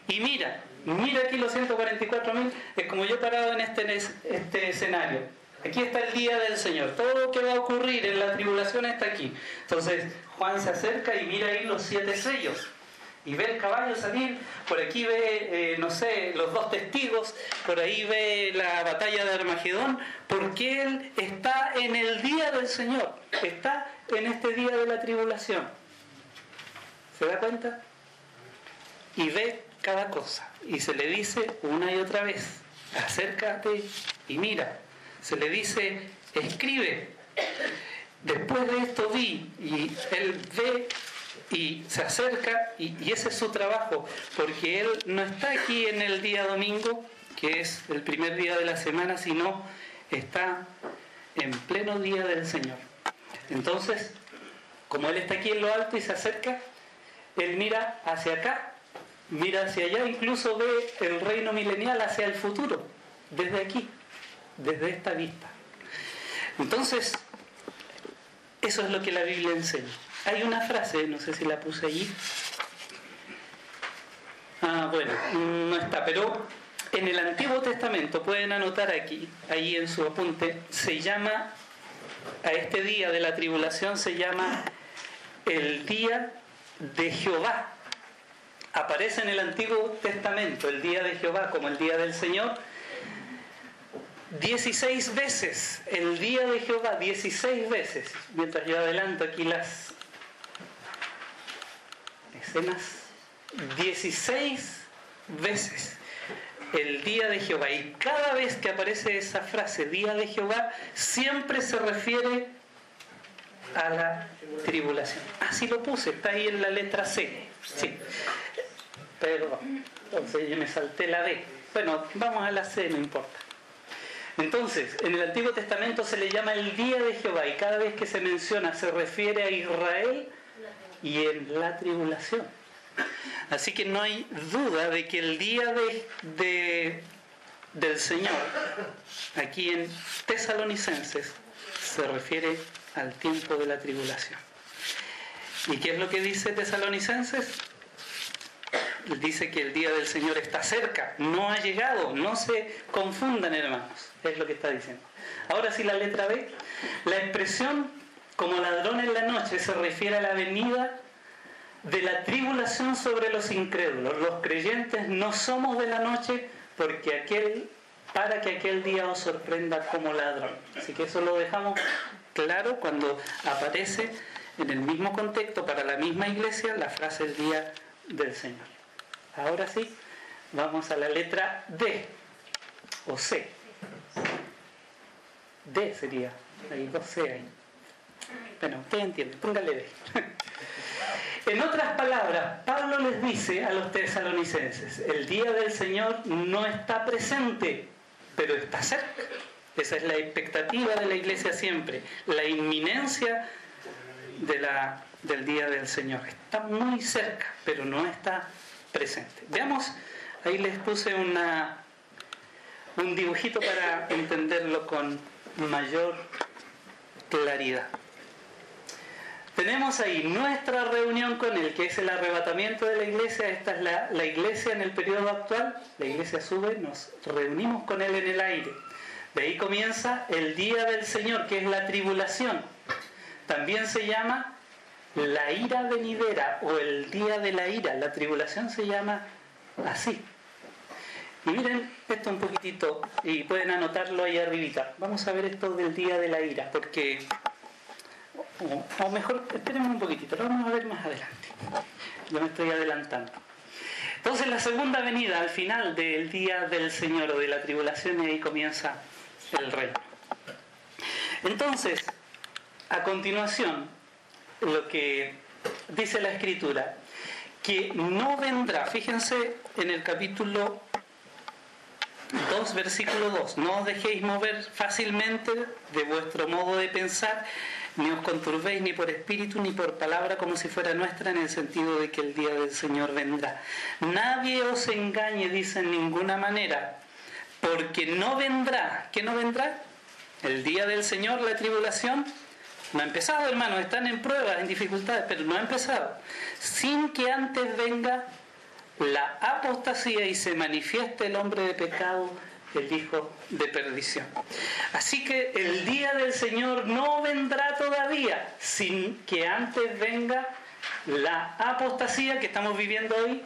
y mira. Mira aquí los 144.000. Es como yo parado en este escenario. Aquí está el día del Señor. Todo lo que va a ocurrir en la tribulación está aquí. Entonces Juan se acerca y mira ahí los 7 sellos. Y ve el caballo salir. Por aquí ve, los 2 testigos. Por ahí ve la batalla de Armagedón. Porque él está en el día del Señor. Está en este día de la tribulación. ¿Se da cuenta? Y ve cada cosa. Y se le dice una y otra vez, acércate y mira. Se le dice, escribe. Después de esto vi, y él ve y se acerca, y ese es su trabajo, porque él no está aquí en el día domingo, que es el primer día de la semana, sino está en pleno día del Señor. Entonces, como él está aquí en lo alto y se acerca, él mira hacia acá, mira hacia allá, incluso ve el reino milenial hacia el futuro, desde aquí, desde esta vista. Entonces, eso es lo que la Biblia enseña. Hay una frase, no sé si la puse allí. Bueno, no está, pero en el Antiguo Testamento, pueden anotar aquí, ahí en su apunte, se llama, a este día de la tribulación se llama el día de Jehová. Aparece en el Antiguo Testamento el día de Jehová como el día del Señor 16 veces. El día de Jehová 16 veces. Mientras yo adelanto aquí las escenas, 16 veces el día de Jehová. Y cada vez que aparece esa frase, día de Jehová, siempre se refiere a la tribulación. Así lo puse, está ahí en la letra C. Sí. Perdón. Entonces yo me salté la D. Bueno, vamos a la C, no importa. Entonces, en el Antiguo Testamento se le llama el día de Jehová y cada vez que se menciona se refiere a Israel y en la tribulación. Así que no hay duda de que el día del Señor, aquí en Tesalonicenses, se refiere al tiempo de la tribulación. ¿Y qué es lo que dice Tesalonicenses? Dice que el día del Señor está cerca, no ha llegado, no se confundan, hermanos, es lo que está diciendo. Ahora sí, la letra B. La expresión como ladrón en la noche se refiere a la venida de la tribulación sobre los incrédulos. Los creyentes no somos de la noche para que aquel día os sorprenda como ladrón. Así que eso lo dejamos claro cuando aparece en el mismo contexto para la misma iglesia la frase el día del Señor. Ahora sí, vamos a la letra D o C. D sería, hay dos C ahí. Bueno, ustedes entienden, póngale D. En otras palabras, Pablo les dice a los tesalonicenses, el día del Señor no está presente, pero está cerca. Esa es la expectativa de la iglesia siempre, la inminencia del día del Señor. Está muy cerca, pero no está presente. Veamos, ahí les puse un dibujito para entenderlo con mayor claridad. Tenemos ahí nuestra reunión con Él, que es el arrebatamiento de la iglesia. Esta es la iglesia en el periodo actual. La iglesia sube, nos reunimos con Él en el aire. De ahí comienza el día del Señor, que es la tribulación. También se llama la ira venidera o el día de la ira. La tribulación se llama así. Y miren esto un poquitito, y pueden anotarlo ahí arribita. Vamos a ver esto del día de la ira, porque... O mejor, esperemos un poquitito, lo vamos a ver más adelante. Yo me estoy adelantando. Entonces la segunda venida, al final del día del Señor o de la tribulación, y ahí comienza el reino. Entonces, a continuación, lo que dice la Escritura, que no vendrá, fíjense en el capítulo 2, versículo 2, no os dejéis mover fácilmente de vuestro modo de pensar, ni os conturbéis ni por espíritu ni por palabra como si fuera nuestra, en el sentido de que el día del Señor vendrá. Nadie os engañe, dice, en ninguna manera, porque no vendrá. ¿Qué no vendrá? El día del Señor, la tribulación, no ha empezado, hermanos, están en pruebas, en dificultades, pero no ha empezado. Sin que antes venga la apostasía y se manifieste el hombre de pecado, el hijo de perdición. Así que el día del Señor no vendrá todavía sin que antes venga la apostasía que estamos viviendo hoy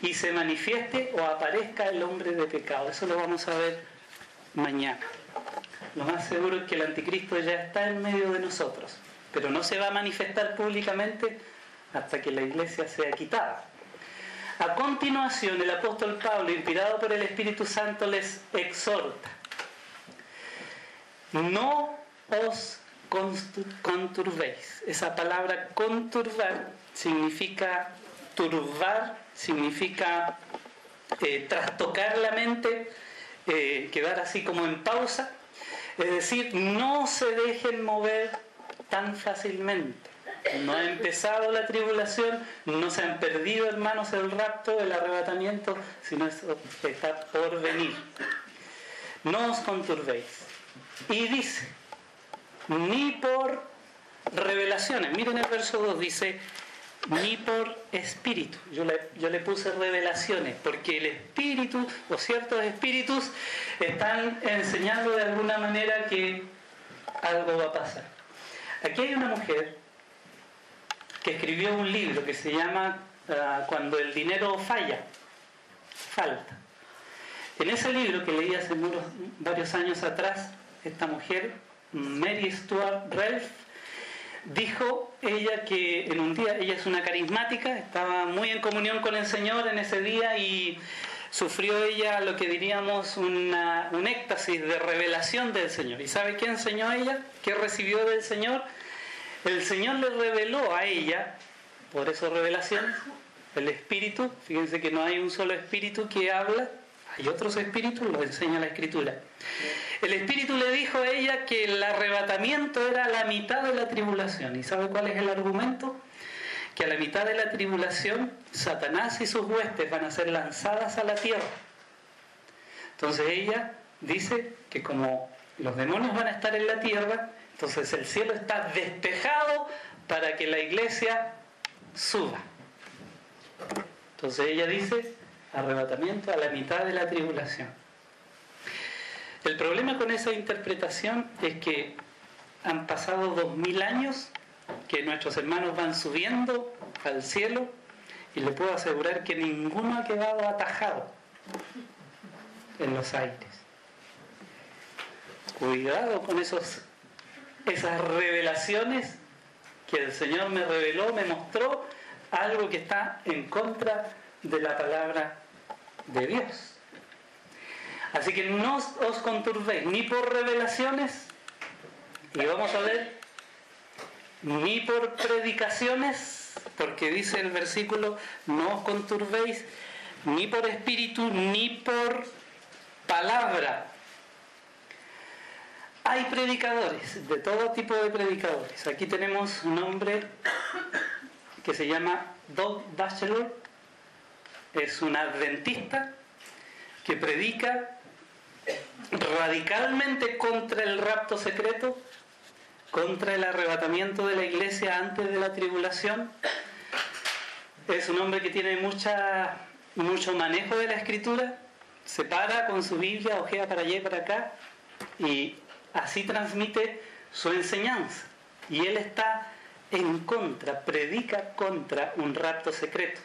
y se manifieste o aparezca el hombre de pecado. Eso lo vamos a ver mañana. Lo más seguro es que el anticristo ya está en medio de nosotros, pero no se va a manifestar públicamente hasta que la iglesia sea quitada. A continuación, el apóstol Pablo, inspirado por el Espíritu Santo, les exhorta: no os conturbéis. Esa palabra conturbar significa turbar, significa trastocar la mente, quedar así como en pausa. Es decir, no se dejen mover tan fácilmente. No ha empezado la tribulación, no se han perdido, hermanos, el rapto, el arrebatamiento, sino eso está por venir. No os conturbéis. Y dice, ni por revelaciones. Miren el verso 2, dice, ni por espíritu. Yo le puse revelaciones, porque el espíritu, o ciertos espíritus, están enseñando de alguna manera que algo va a pasar. Aquí hay una mujer que escribió un libro que se llama Cuando el dinero falta. En ese libro que leí hace varios años atrás, esta mujer, Mary Stuart Ralph, dijo ella que en un día, ella es una carismática, estaba muy en comunión con el Señor en ese día y sufrió ella lo que diríamos un éxtasis de revelación del Señor. ¿Y sabe qué enseñó ella? ¿Qué recibió del Señor? El Señor le reveló a ella, por eso revelaciones, el espíritu, fíjense que no hay un solo espíritu que habla, hay otros espíritus, lo enseña la Escritura. El espíritu le dijo a ella que el arrebatamiento era la mitad de la tribulación. ¿Y sabe cuál es el argumento? Que a la mitad de la tribulación Satanás y sus huestes van a ser lanzadas a la tierra. Entonces ella dice que como los demonios van a estar en la tierra, entonces el cielo está despejado para que la iglesia suba. Entonces ella dice arrebatamiento a la mitad de la tribulación. El problema con esa interpretación es que han pasado 2000 años que nuestros hermanos van subiendo al cielo y le puedo asegurar que ninguno ha quedado atajado en los aires. Cuidado con esas revelaciones que el Señor me reveló, me mostró algo que está en contra de la palabra de Dios. Así que no os conturbéis ni por revelaciones, y vamos a ver, ni por predicaciones, porque dice el versículo, no os conturbéis, ni por espíritu, ni por palabra. Hay predicadores, de todo tipo de predicadores. Aquí tenemos un hombre que se llama Doug Batchelor, es un adventista que predica radicalmente contra el rapto secreto, contra el arrebatamiento de la iglesia antes de la tribulación. Es un hombre que tiene mucho manejo de la Escritura, se para con su Biblia, ojea para allá y para acá, y así transmite su enseñanza. Y él está en contra, predica contra un rapto secreto.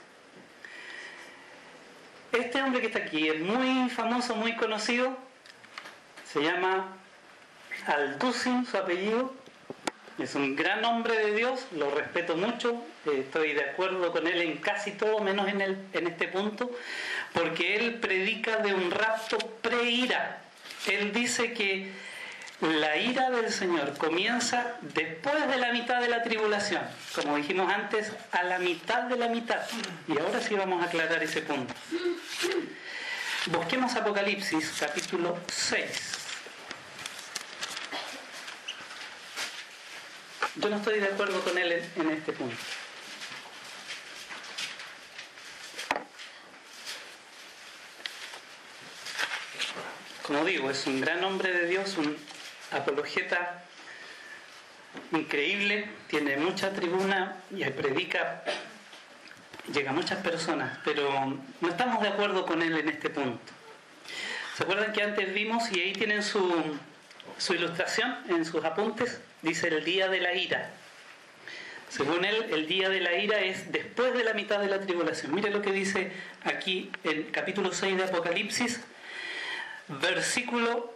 Este hombre que está aquí es muy famoso, muy conocido, se llama Althusser, su apellido. Es un gran hombre de Dios, lo respeto mucho, estoy de acuerdo con él en casi todo, menos en este punto, porque él predica de un rapto pre-ira. Él dice que la ira del Señor comienza después de la mitad de la tribulación, como dijimos antes, a la mitad de la mitad. Y ahora sí vamos a aclarar ese punto. Busquemos Apocalipsis, capítulo 6. Yo no estoy de acuerdo con él en este punto. Como digo, es un gran hombre de Dios, un apologeta increíble, tiene mucha tribuna y predica, llega a muchas personas, pero no estamos de acuerdo con él en este punto. ¿Se acuerdan que antes vimos, y ahí tienen su ilustración en sus apuntes? Dice el día de la ira. Según él, el día de la ira es después de la mitad de la tribulación. Mire lo que dice aquí en capítulo 6 de Apocalipsis, versículo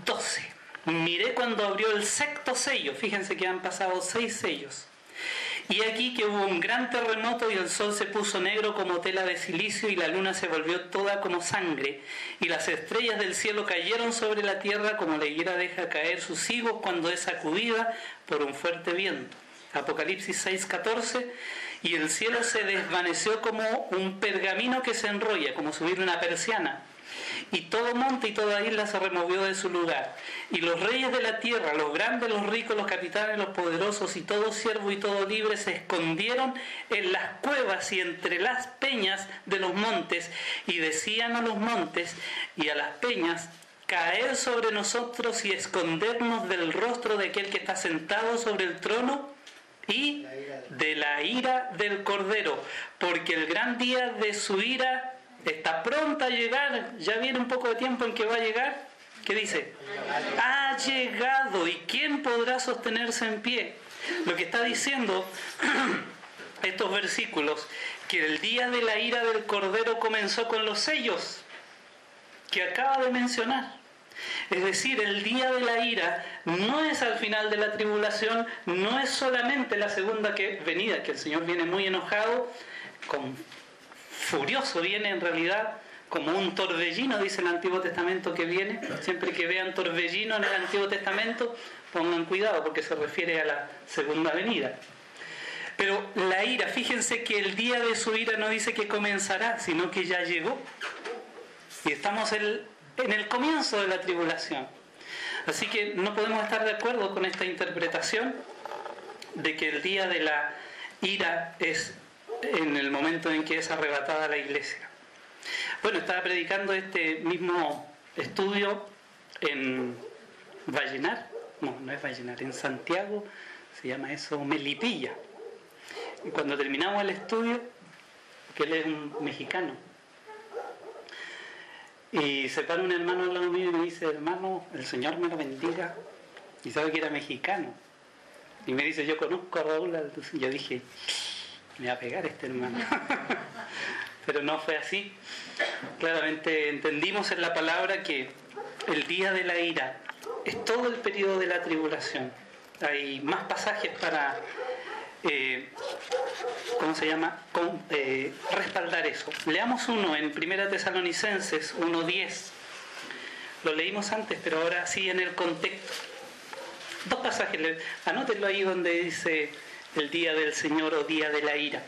12. Miré cuando abrió el sexto sello. Fíjense que han pasado 6 sellos. Y aquí que hubo un gran terremoto y el sol se puso negro como tela de silicio y la luna se volvió toda como sangre y las estrellas del cielo cayeron sobre la tierra como la higuera deja caer sus higos cuando es sacudida por un fuerte viento. Apocalipsis 6:14. Y el cielo se desvaneció como un pergamino que se enrolla, como subir una persiana. Y todo monte y toda isla se removió de su lugar. Y los reyes de la tierra, los grandes, los ricos, los capitanes, los poderosos y todo siervo y todo libre se escondieron en las cuevas y entre las peñas de los montes y decían a los montes y a las peñas: caer sobre nosotros y escondernos del rostro de aquel que está sentado sobre el trono y de la ira del Cordero, porque el gran día de su ira está pronta a llegar. Ya viene un poco de tiempo en que va a llegar. ¿Qué dice? Ha llegado. ¿Y quién podrá sostenerse en pie? Lo que está diciendo estos versículos, que el día de la ira del Cordero comenzó con los sellos que acaba de mencionar. Es decir, el día de la ira no es al final de la tribulación, no es solamente la segunda venida, que el Señor viene muy enojado, furioso, viene en realidad como un torbellino, dice el Antiguo Testamento que viene. Siempre que vean torbellino en el Antiguo Testamento, pongan cuidado porque se refiere a la segunda venida. Pero la ira, fíjense que el día de su ira no dice que comenzará, sino que ya llegó. Y estamos en el comienzo de la tribulación. Así que no podemos estar de acuerdo con esta interpretación de que el día de la ira es en el momento en que es arrebatada la iglesia. Bueno, estaba predicando este mismo estudio en Vallenar, no es Vallenar, en Santiago, se llama eso Melipilla. Y cuando terminamos el estudio, que él es un mexicano, y se para un hermano al lado mío y me dice: hermano, el Señor me lo bendiga, y sabe que era mexicano, y me dice: yo conozco a Raúl Alducin. Yo dije: me va a pegar este hermano. Pero no fue así. Claramente entendimos en la palabra que el día de la ira es todo el periodo de la tribulación. Hay más pasajes para respaldar eso. Leamos uno en 1 Tesalonicenses 1:10. Lo leímos antes, pero ahora sí en el contexto. Dos pasajes, anótenlo ahí donde dice el día del Señor o día de la ira.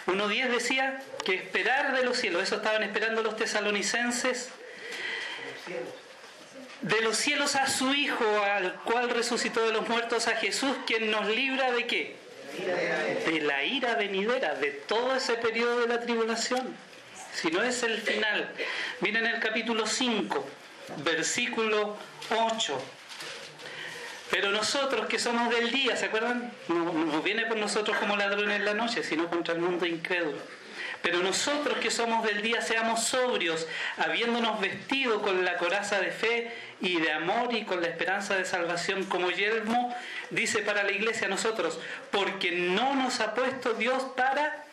1:10 decía que esperar de los cielos, eso estaban esperando los tesalonicenses, de los cielos a su Hijo, al cual resucitó de los muertos, a Jesús, quien nos libra ¿de qué? De la ira venidera, de todo ese periodo de la tribulación. Si no es el final. Miren el capítulo 5, versículo 8. Pero nosotros que somos del día, ¿se acuerdan? No viene por nosotros como ladrones en la noche, sino contra el mundo incrédulo. Pero nosotros que somos del día, seamos sobrios, habiéndonos vestido con la coraza de fe y de amor y con la esperanza de salvación como yelmo, dice para la iglesia nosotros, porque no nos ha puesto Dios para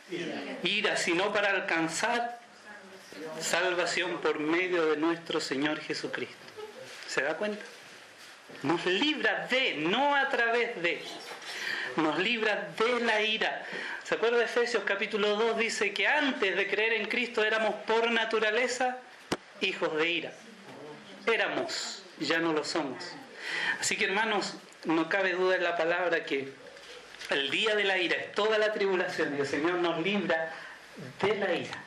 ira, sino para alcanzar salvación por medio de nuestro Señor Jesucristo. ¿Se da cuenta? Nos libra de, no a través de, nos libra de la ira. ¿Se acuerda de Efesios capítulo 2? Dice que antes de creer en Cristo éramos por naturaleza hijos de ira. Éramos, ya no lo somos. Así que hermanos, no cabe duda en la palabra que el día de la ira es toda la tribulación y el Señor nos libra de la ira.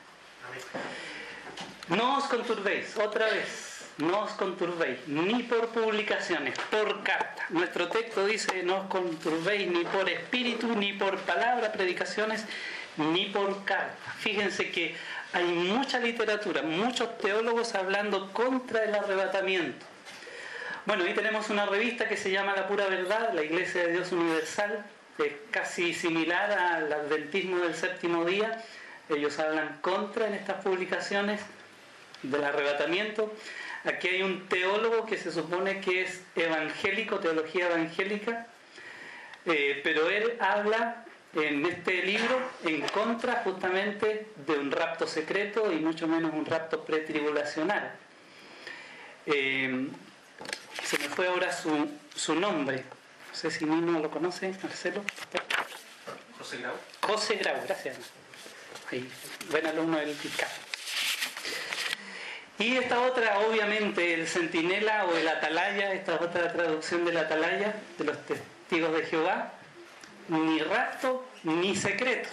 No os conturbéis, otra vez. No os conturbéis, ni por publicaciones, por carta. Nuestro texto dice: no os conturbéis ni por espíritu, ni por palabra, predicaciones, ni por carta. Fíjense que hay mucha literatura, muchos teólogos hablando contra el arrebatamiento. Bueno, ahí tenemos una revista que se llama La Pura Verdad, la Iglesia de Dios Universal, es casi similar al adventismo del séptimo día. Ellos hablan contra en estas publicaciones del arrebatamiento. Aquí hay un teólogo que se supone que es evangélico, teología evangélica, pero él habla en este libro en contra justamente de un rapto secreto y mucho menos un rapto pretribulacional. Se me fue ahora su nombre, no sé si Nino lo conoce, Marcelo. José Grau. José Grau, gracias. Ahí, buen alumno del PICA. Y esta otra, obviamente, el centinela o el atalaya, esta otra traducción del atalaya, de los testigos de Jehová, ni rapto ni secreto.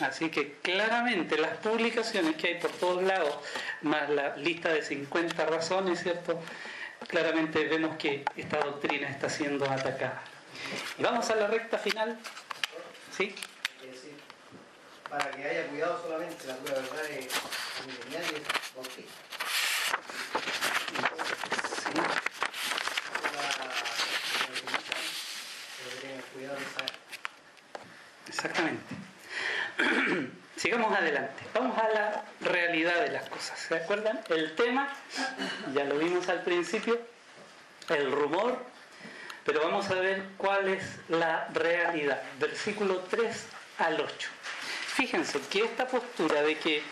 Así que claramente las publicaciones que hay por todos lados, más la lista de 50 razones, ¿cierto? Claramente vemos que esta doctrina está siendo atacada. Y vamos a la recta final. ¿Sí? Para que haya cuidado solamente, la pura verdad es milenial y es bautista. Exactamente. Sigamos adelante. Vamos a la realidad de las cosas. ¿Se acuerdan? El tema, ya lo vimos al principio, el rumor, pero vamos a ver cuál es la realidad. Versículo 3 al 8. Fíjense que esta postura de que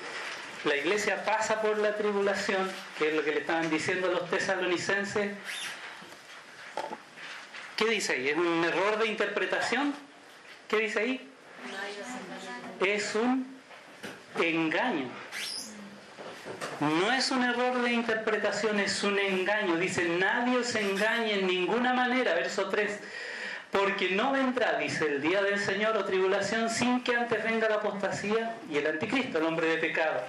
la iglesia pasa por la tribulación, que es lo que le estaban diciendo los tesalonicenses, ¿qué dice ahí? ¿Es un error de interpretación? ¿Qué dice ahí? Es un engaño. No es un error de interpretación, es un engaño. Dice: nadie os engañe en ninguna manera, verso 3, Porque no vendrá, dice, el día del Señor o tribulación sin que antes venga la apostasía y el anticristo, el hombre de pecado.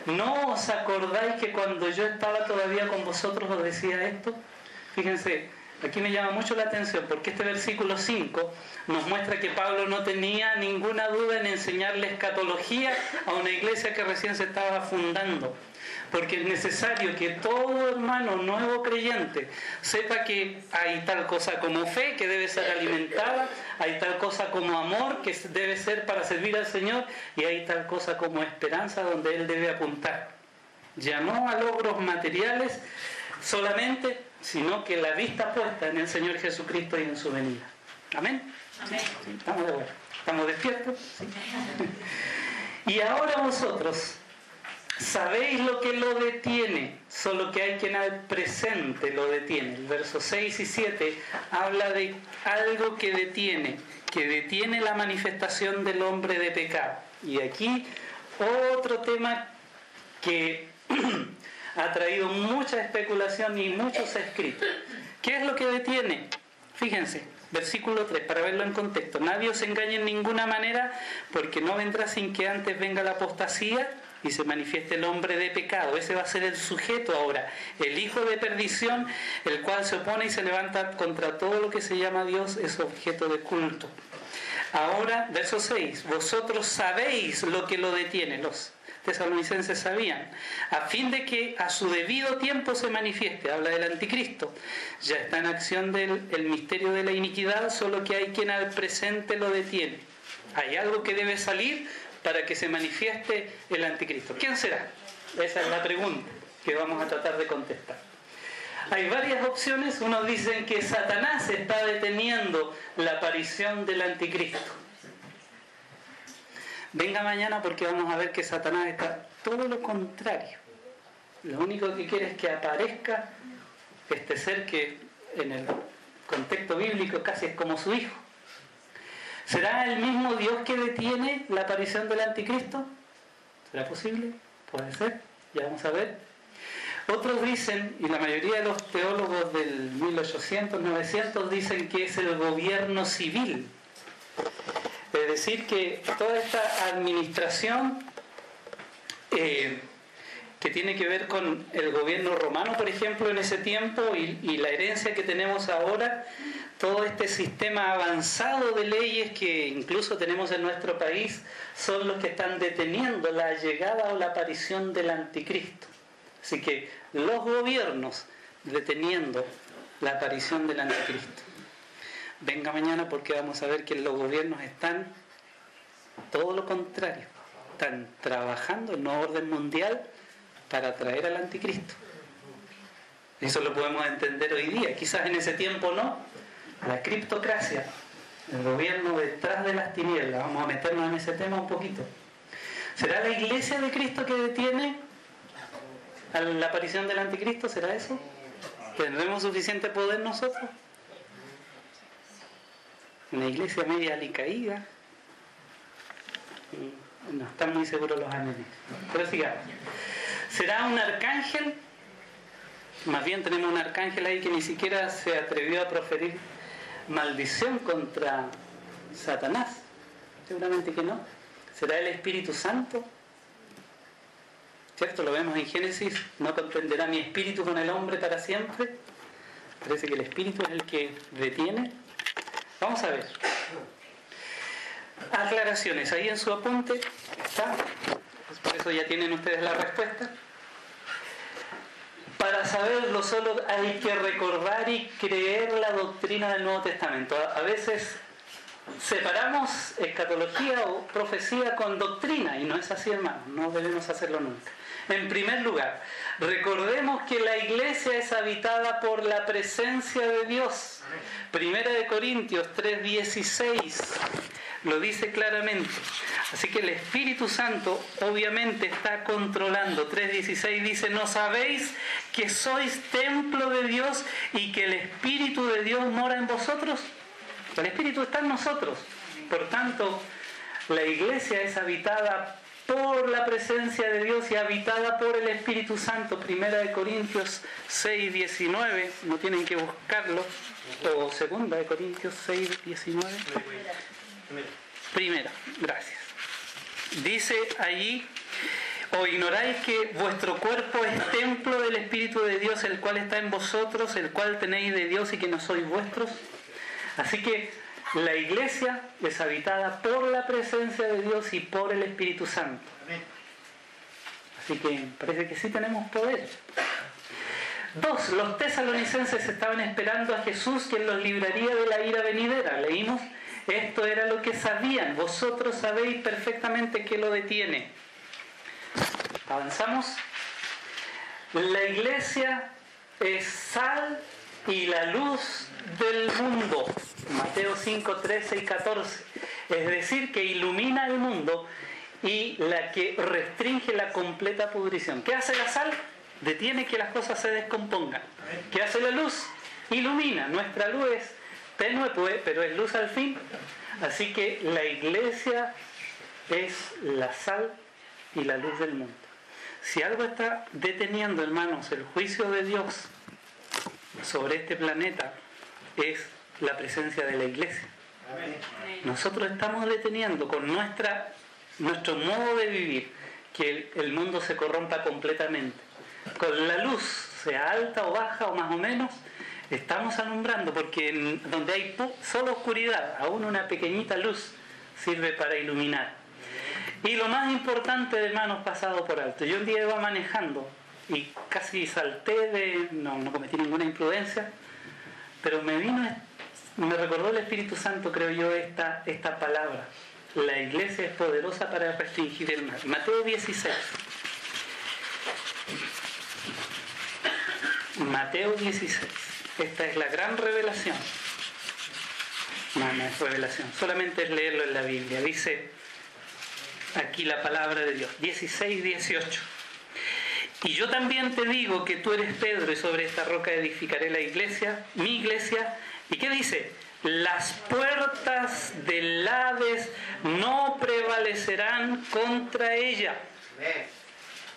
¿No os acordáis que cuando yo estaba todavía con vosotros os decía esto? Fíjense, aquí me llama mucho la atención porque este versículo 5 nos muestra que Pablo no tenía ninguna duda en enseñarle escatología a una iglesia que recién se estaba fundando. Porque es necesario que todo hermano nuevo creyente sepa que hay tal cosa como fe que debe ser alimentada, hay tal cosa como amor que debe ser para servir al Señor y hay tal cosa como esperanza donde Él debe apuntar. Ya no a logros materiales solamente, sino que la vista puesta en el Señor Jesucristo y en su venida. ¿Amén? Amén. Sí, estamos de acuerdo. ¿Estamos despiertos? Sí. Y ahora vosotros sabéis lo que lo detiene, solo que hay quien al presente lo detiene. El verso 6 y 7 habla de algo que detiene la manifestación del hombre de pecado. Y aquí otro tema que ha traído mucha especulación y muchos escritos. ¿Qué es lo que detiene? Fíjense, versículo 3, para verlo en contexto. Nadie os engañe en ninguna manera, porque no vendrá sin que antes venga la apostasía y se manifieste el hombre de pecado. Ese va a ser el sujeto ahora, el hijo de perdición, el cual se opone y se levanta contra todo lo que se llama Dios, es objeto de culto. Ahora, verso 6, vosotros sabéis lo que lo detiene, los tesalonicenses sabían, a fin de que a su debido tiempo se manifieste, habla del anticristo. Ya está en acción el misterio de la iniquidad, solo que hay quien al presente lo detiene. Hay algo que debe salir para que se manifieste el anticristo. ¿Quién será? Esa es la pregunta que vamos a tratar de contestar. Hay varias opciones. Unos dicen que Satanás está deteniendo la aparición del anticristo. Venga mañana porque vamos a ver que Satanás está todo lo contrario. Lo único que quiere es que aparezca este ser que en el contexto bíblico casi es como su hijo. ¿Será el mismo Dios que detiene la aparición del anticristo? ¿Será posible? Puede ser, ya vamos a ver. Otros dicen, y la mayoría de los teólogos del 1800, 900 dicen que es el gobierno civil. Es decir, que toda esta administración que tiene que ver con el gobierno romano, por ejemplo, en ese tiempo, y la herencia que tenemos ahora, todo este sistema avanzado de leyes que incluso tenemos en nuestro país, son los que están deteniendo la llegada o la aparición del anticristo. Así que los gobiernos deteniendo la aparición del anticristo. Venga mañana porque vamos a ver que los gobiernos están todo lo contrario. Están trabajando en un orden mundial para atraer al anticristo. Eso lo podemos entender hoy día. Quizás en ese tiempo no. La criptocracia, el gobierno detrás de las tinieblas. Vamos a meternos en ese tema un poquito. ¿Será la iglesia de Cristo que detiene a la aparición del anticristo? ¿Será eso? ¿Tendremos suficiente poder nosotros? Una iglesia media alicaída. No están muy seguros los analistas. Pero sigamos. ¿Será un arcángel? Más bien tenemos un arcángel ahí que ni siquiera se atrevió a proferir maldición contra Satanás. Seguramente que no. ¿Será el Espíritu Santo? ¿Cierto? Lo vemos en Génesis. No contenderá mi espíritu con el hombre para siempre. Parece que el espíritu es el que detiene. Vamos a ver. Aclaraciones. Ahí en su apunte está. Por eso ya tienen ustedes la respuesta. Para saberlo solo hay que recordar y creer la doctrina del Nuevo Testamento. A veces separamos escatología o profecía con doctrina y no es así, hermano. No debemos hacerlo nunca. En primer lugar, recordemos que la iglesia es habitada por la presencia de Dios. Primera de Corintios 3:16 lo dice claramente. Así que el Espíritu Santo obviamente está controlando. 3:16 dice, ¿no sabéis que sois templo de Dios y que el Espíritu de Dios mora en vosotros? El Espíritu está en nosotros. Por tanto, la iglesia es habitada por la presencia de Dios y habitada por el Espíritu Santo. 1 Corintios 6, 19, no tienen que buscarlo, o 2 Corintios 6, 19. Primera, gracias. Dice allí: ¿o ignoráis que vuestro cuerpo es templo del Espíritu de Dios, el cual está en vosotros, el cual tenéis de Dios y que no sois vuestros? Así que la iglesia es habitada por la presencia de Dios y por el Espíritu Santo. Así que parece que sí tenemos poder. 2. Los tesalonicenses estaban esperando a Jesús, quien los libraría de la ira venidera. Leímos: esto era lo que sabían, vosotros sabéis perfectamente que lo detiene. Avanzamos. La iglesia es sal y la luz del mundo. Mateo 5, 13 y 14. Es decir, que ilumina el mundo y la que restringe la completa pudrición. ¿Qué hace la sal? Detiene que las cosas se descompongan. ¿Qué hace la luz? Ilumina. Nuestra luz es tenue, pero es luz al fin. Así que la iglesia es la sal y la luz del mundo. Si algo está deteniendo, hermanos, el juicio de Dios sobre este planeta, es la presencia de la iglesia. Nosotros estamos deteniendo con nuestro modo de vivir que el mundo se corrompa completamente. Con la luz, sea alta o baja o más o menos, estamos alumbrando, porque donde hay solo oscuridad, aún una pequeñita luz sirve para iluminar. Y lo más importante, hermanos, pasado por alto. Yo un día iba manejando y casi salté no cometí ninguna imprudencia, pero me recordó el Espíritu Santo, creo yo, esta palabra: la iglesia es poderosa para restringir el mal. Mateo 16. Mateo 16. Esta es la gran revelación. No es revelación, solamente es leerlo en la Biblia. Dice aquí la palabra de Dios, 16, 18. Y yo también te digo que tú eres Pedro, y sobre esta roca edificaré la iglesia, mi iglesia. ¿Y qué dice? Las puertas del Hades no prevalecerán contra ella.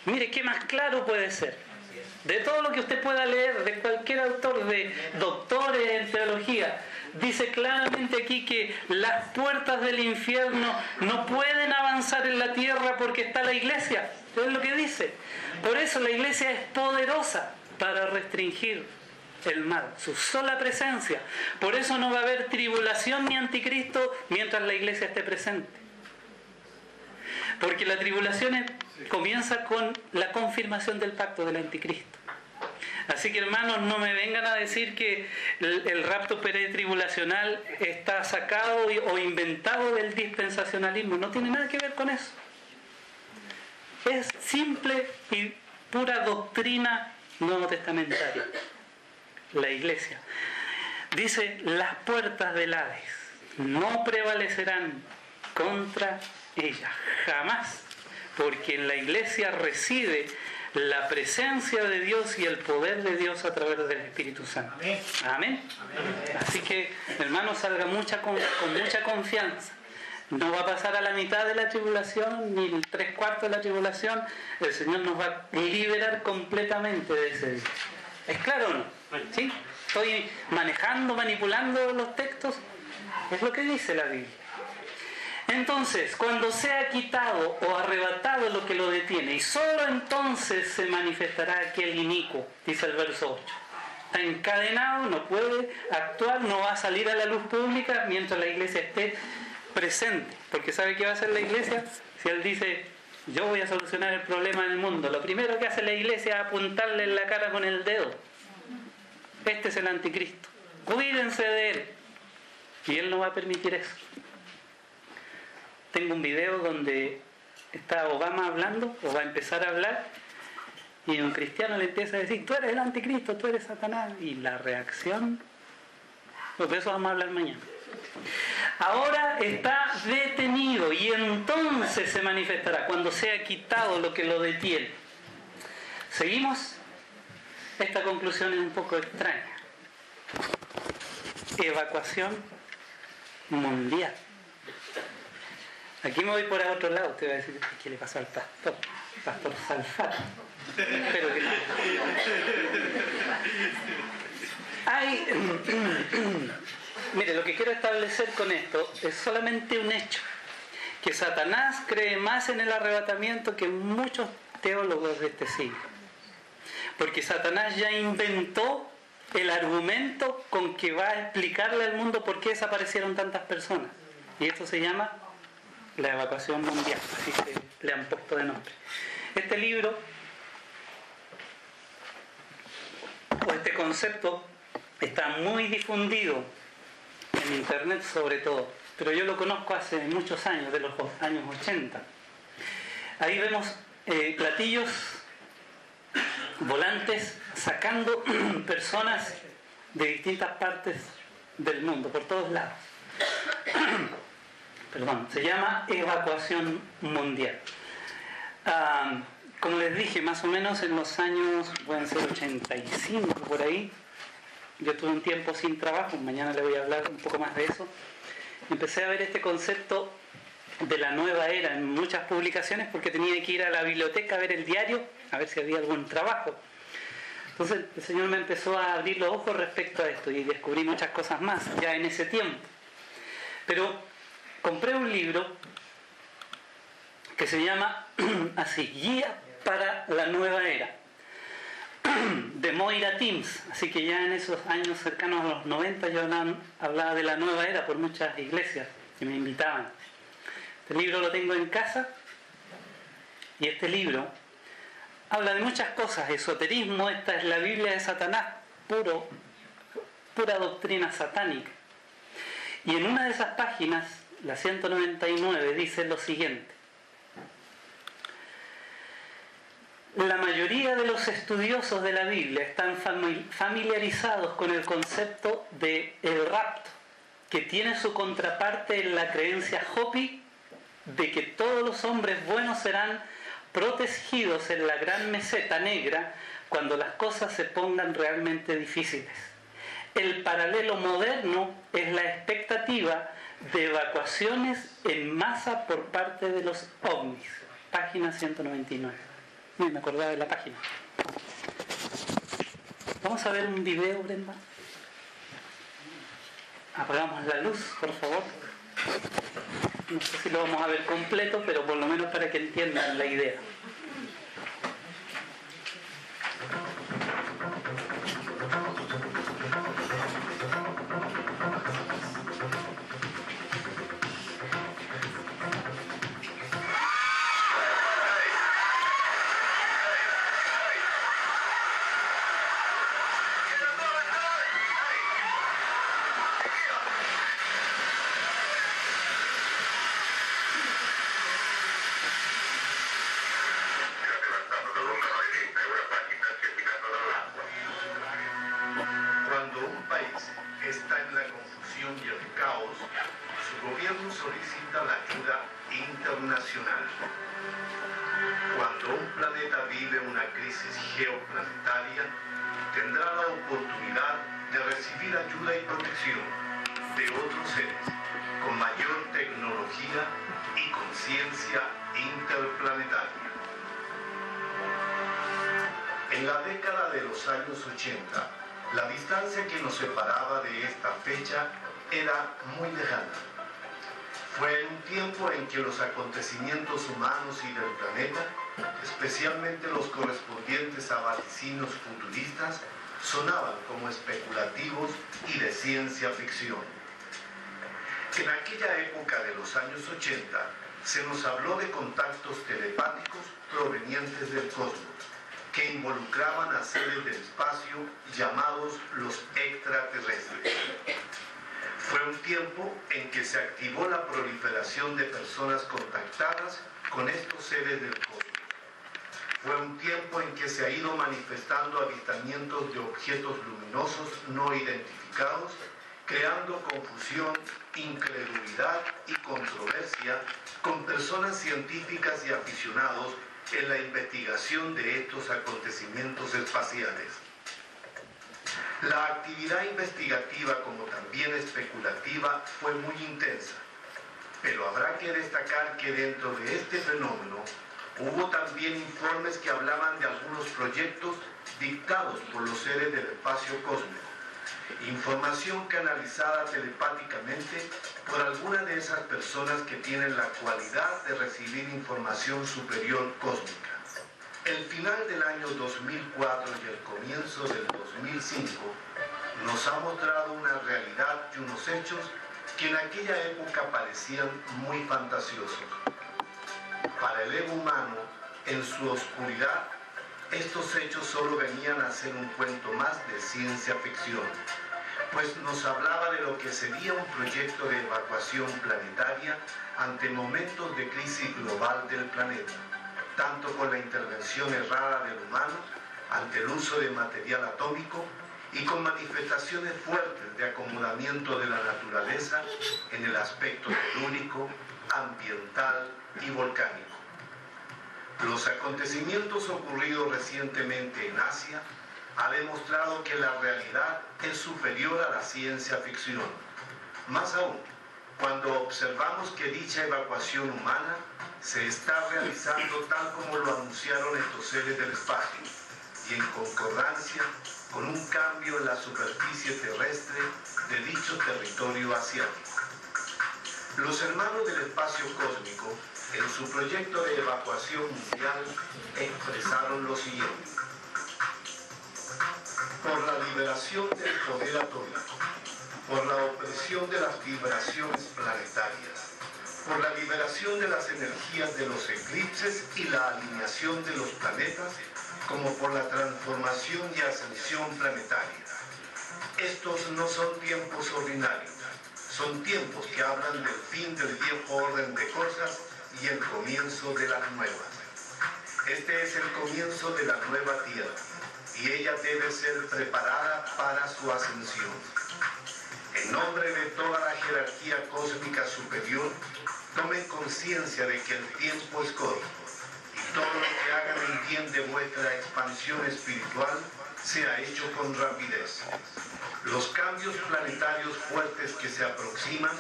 Mire, ¿qué más claro puede ser? De todo lo que usted pueda leer, de cualquier autor, de doctores en teología, dice claramente aquí que las puertas del infierno no pueden avanzar en la tierra porque está la iglesia. Es lo que dice. Por eso la iglesia es poderosa para restringir el mal, su sola presencia. Por eso no va a haber tribulación ni anticristo mientras la iglesia esté presente. Porque la tribulación comienza con la confirmación del pacto del anticristo. Así que, hermanos, no me vengan a decir que el rapto pretribulacional está sacado o inventado del dispensacionalismo. No tiene nada que ver con eso. Es simple y pura doctrina nuevo testamentaria. La iglesia dice: las puertas del Hades no prevalecerán contra ella, jamás, porque en la iglesia reside la presencia de Dios y el poder de Dios a través del Espíritu Santo. Amén. Amén. Amén. Así que, hermanos, salga con mucha confianza. No va a pasar a la mitad de la tribulación ni el 3/4 de la tribulación. El Señor nos va a liberar completamente de ese día. ¿Es claro o no? ¿Sí? ¿Estoy manipulando los textos? Es lo que dice la Biblia. Entonces, cuando sea quitado o arrebatado lo que lo detiene, y solo entonces se manifestará aquel inicuo, dice el verso 8. Está encadenado, no puede actuar, no va a salir a la luz pública mientras la iglesia esté presente. Porque ¿sabe qué va a hacer la iglesia? Si él dice: yo voy a solucionar el problema del mundo, lo primero que hace la iglesia es apuntarle en la cara con el dedo. Este es el anticristo. Cuídense de él. Y él no va a permitir eso. Tengo un video donde está Obama hablando, o va a empezar a hablar, y un cristiano le empieza a decir: tú eres el anticristo, tú eres Satanás. Y la reacción, pues de eso vamos a hablar mañana. Ahora está detenido y entonces se manifestará cuando sea quitado lo que lo detiene. ¿Seguimos? Esta conclusión es un poco extraña. Evacuación mundial. Aquí me voy por otro lado, usted va a decir, ¿qué le pasó al pastor? Pastor Salfate. Pero que no. Mire, lo que quiero establecer con esto es solamente un hecho. Que Satanás cree más en el arrebatamiento que muchos teólogos de este siglo. Porque Satanás ya inventó el argumento con que va a explicarle al mundo por qué desaparecieron tantas personas. Y esto se llama la evacuación mundial, así que le han puesto de nombre. Este libro, o este concepto, está muy difundido en internet sobre todo, pero yo lo conozco hace muchos años, de los años 80. Ahí vemos platillos volantes sacando personas de distintas partes del mundo, por todos lados. Perdón, se llama evacuación mundial. Como les dije, más o menos en los años, pueden ser 85 por ahí, yo tuve un tiempo sin trabajo, mañana le voy a hablar un poco más de eso. Empecé a ver este concepto de la nueva era en muchas publicaciones porque tenía que ir a la biblioteca a ver el diario, a ver si había algún trabajo. Entonces el Señor me empezó a abrir los ojos respecto a esto y descubrí muchas cosas más ya en ese tiempo. Pero compré un libro que se llama así, Guía para la Nueva Era, de Moira Timms. Así que ya en esos años cercanos a los 90 yo hablaba de la nueva era por muchas iglesias que me invitaban. Este libro lo tengo en casa y este libro habla de muchas cosas, esoterismo, esta es la Biblia de Satanás, pura doctrina satánica. Y en una de esas páginas, la 199, dice lo siguiente: la mayoría de los estudiosos de la Biblia están familiarizados con el concepto de el rapto, que tiene su contraparte en la creencia Hopi de que todos los hombres buenos serán protegidos en la gran meseta negra cuando las cosas se pongan realmente difíciles. El paralelo moderno es la expectativa de evacuaciones en masa por parte de los ovnis. Página 199. Me acordaba de la página. Vamos a ver un video, Brenda. Apagamos la luz, por favor. No sé si lo vamos a ver completo, pero por lo menos para que entiendan la idea. En la década de los años 80, la distancia que nos separaba de esta fecha era muy lejana. Fue en un tiempo en que los acontecimientos humanos y del planeta, especialmente los correspondientes a vaticinios futuristas, sonaban como especulativos y de ciencia ficción. En aquella época de los años 80, se nos habló de contactos telepáticos provenientes del cosmos, que involucraban a seres del espacio llamados los extraterrestres. Fue un tiempo en que se activó la proliferación de personas contactadas con estos seres del cosmos. Fue un tiempo en que se ha ido manifestando avistamientos de objetos luminosos no identificados, creando confusión, incredulidad y controversia con personas científicas y aficionados en la investigación de estos acontecimientos espaciales. La actividad investigativa como también especulativa fue muy intensa, Pero habrá que destacar que dentro de este fenómeno hubo también informes que hablaban de algunos proyectos dictados por los seres del espacio cósmico. Información canalizada telepáticamente por algunas de esas personas que tienen la cualidad de recibir información superior cósmica. El final del año 2004 y el comienzo del 2005 nos ha mostrado una realidad y unos hechos que en aquella época parecían muy fantasiosos. Para el ego humano, en su oscuridad, estos hechos solo venían a ser un cuento más de ciencia ficción, pues nos hablaba de lo que sería un proyecto de evacuación planetaria ante momentos de crisis global del planeta, tanto con la intervención errada del humano ante el uso de material atómico y con manifestaciones fuertes de acomodamiento de la naturaleza en el aspecto telúrico, ambiental y volcánico. Los acontecimientos ocurridos recientemente en Asia han demostrado que la realidad es superior a la ciencia ficción. Más aún, cuando observamos que dicha evacuación humana se está realizando tal como lo anunciaron estos seres del espacio y en concordancia con un cambio en la superficie terrestre de dicho territorio asiático. Los hermanos del espacio cósmico, en su proyecto de evacuación mundial, expresaron lo siguiente: por la liberación del poder atómico, por la opresión de las vibraciones planetarias, por la liberación de las energías de los eclipses y la alineación de los planetas, como por la transformación y ascensión planetaria. Estos no son tiempos ordinarios, son tiempos que hablan del fin del viejo orden de cosas y el comienzo de las nuevas. Este es el comienzo de la nueva tierra y ella debe ser preparada para su ascensión. En nombre de toda la jerarquía cósmica superior, tomen conciencia de que el tiempo es corto y todo lo que hagan en bien de vuestra expansión espiritual sea hecho con rapidez. Los cambios planetarios fuertes que se aproximan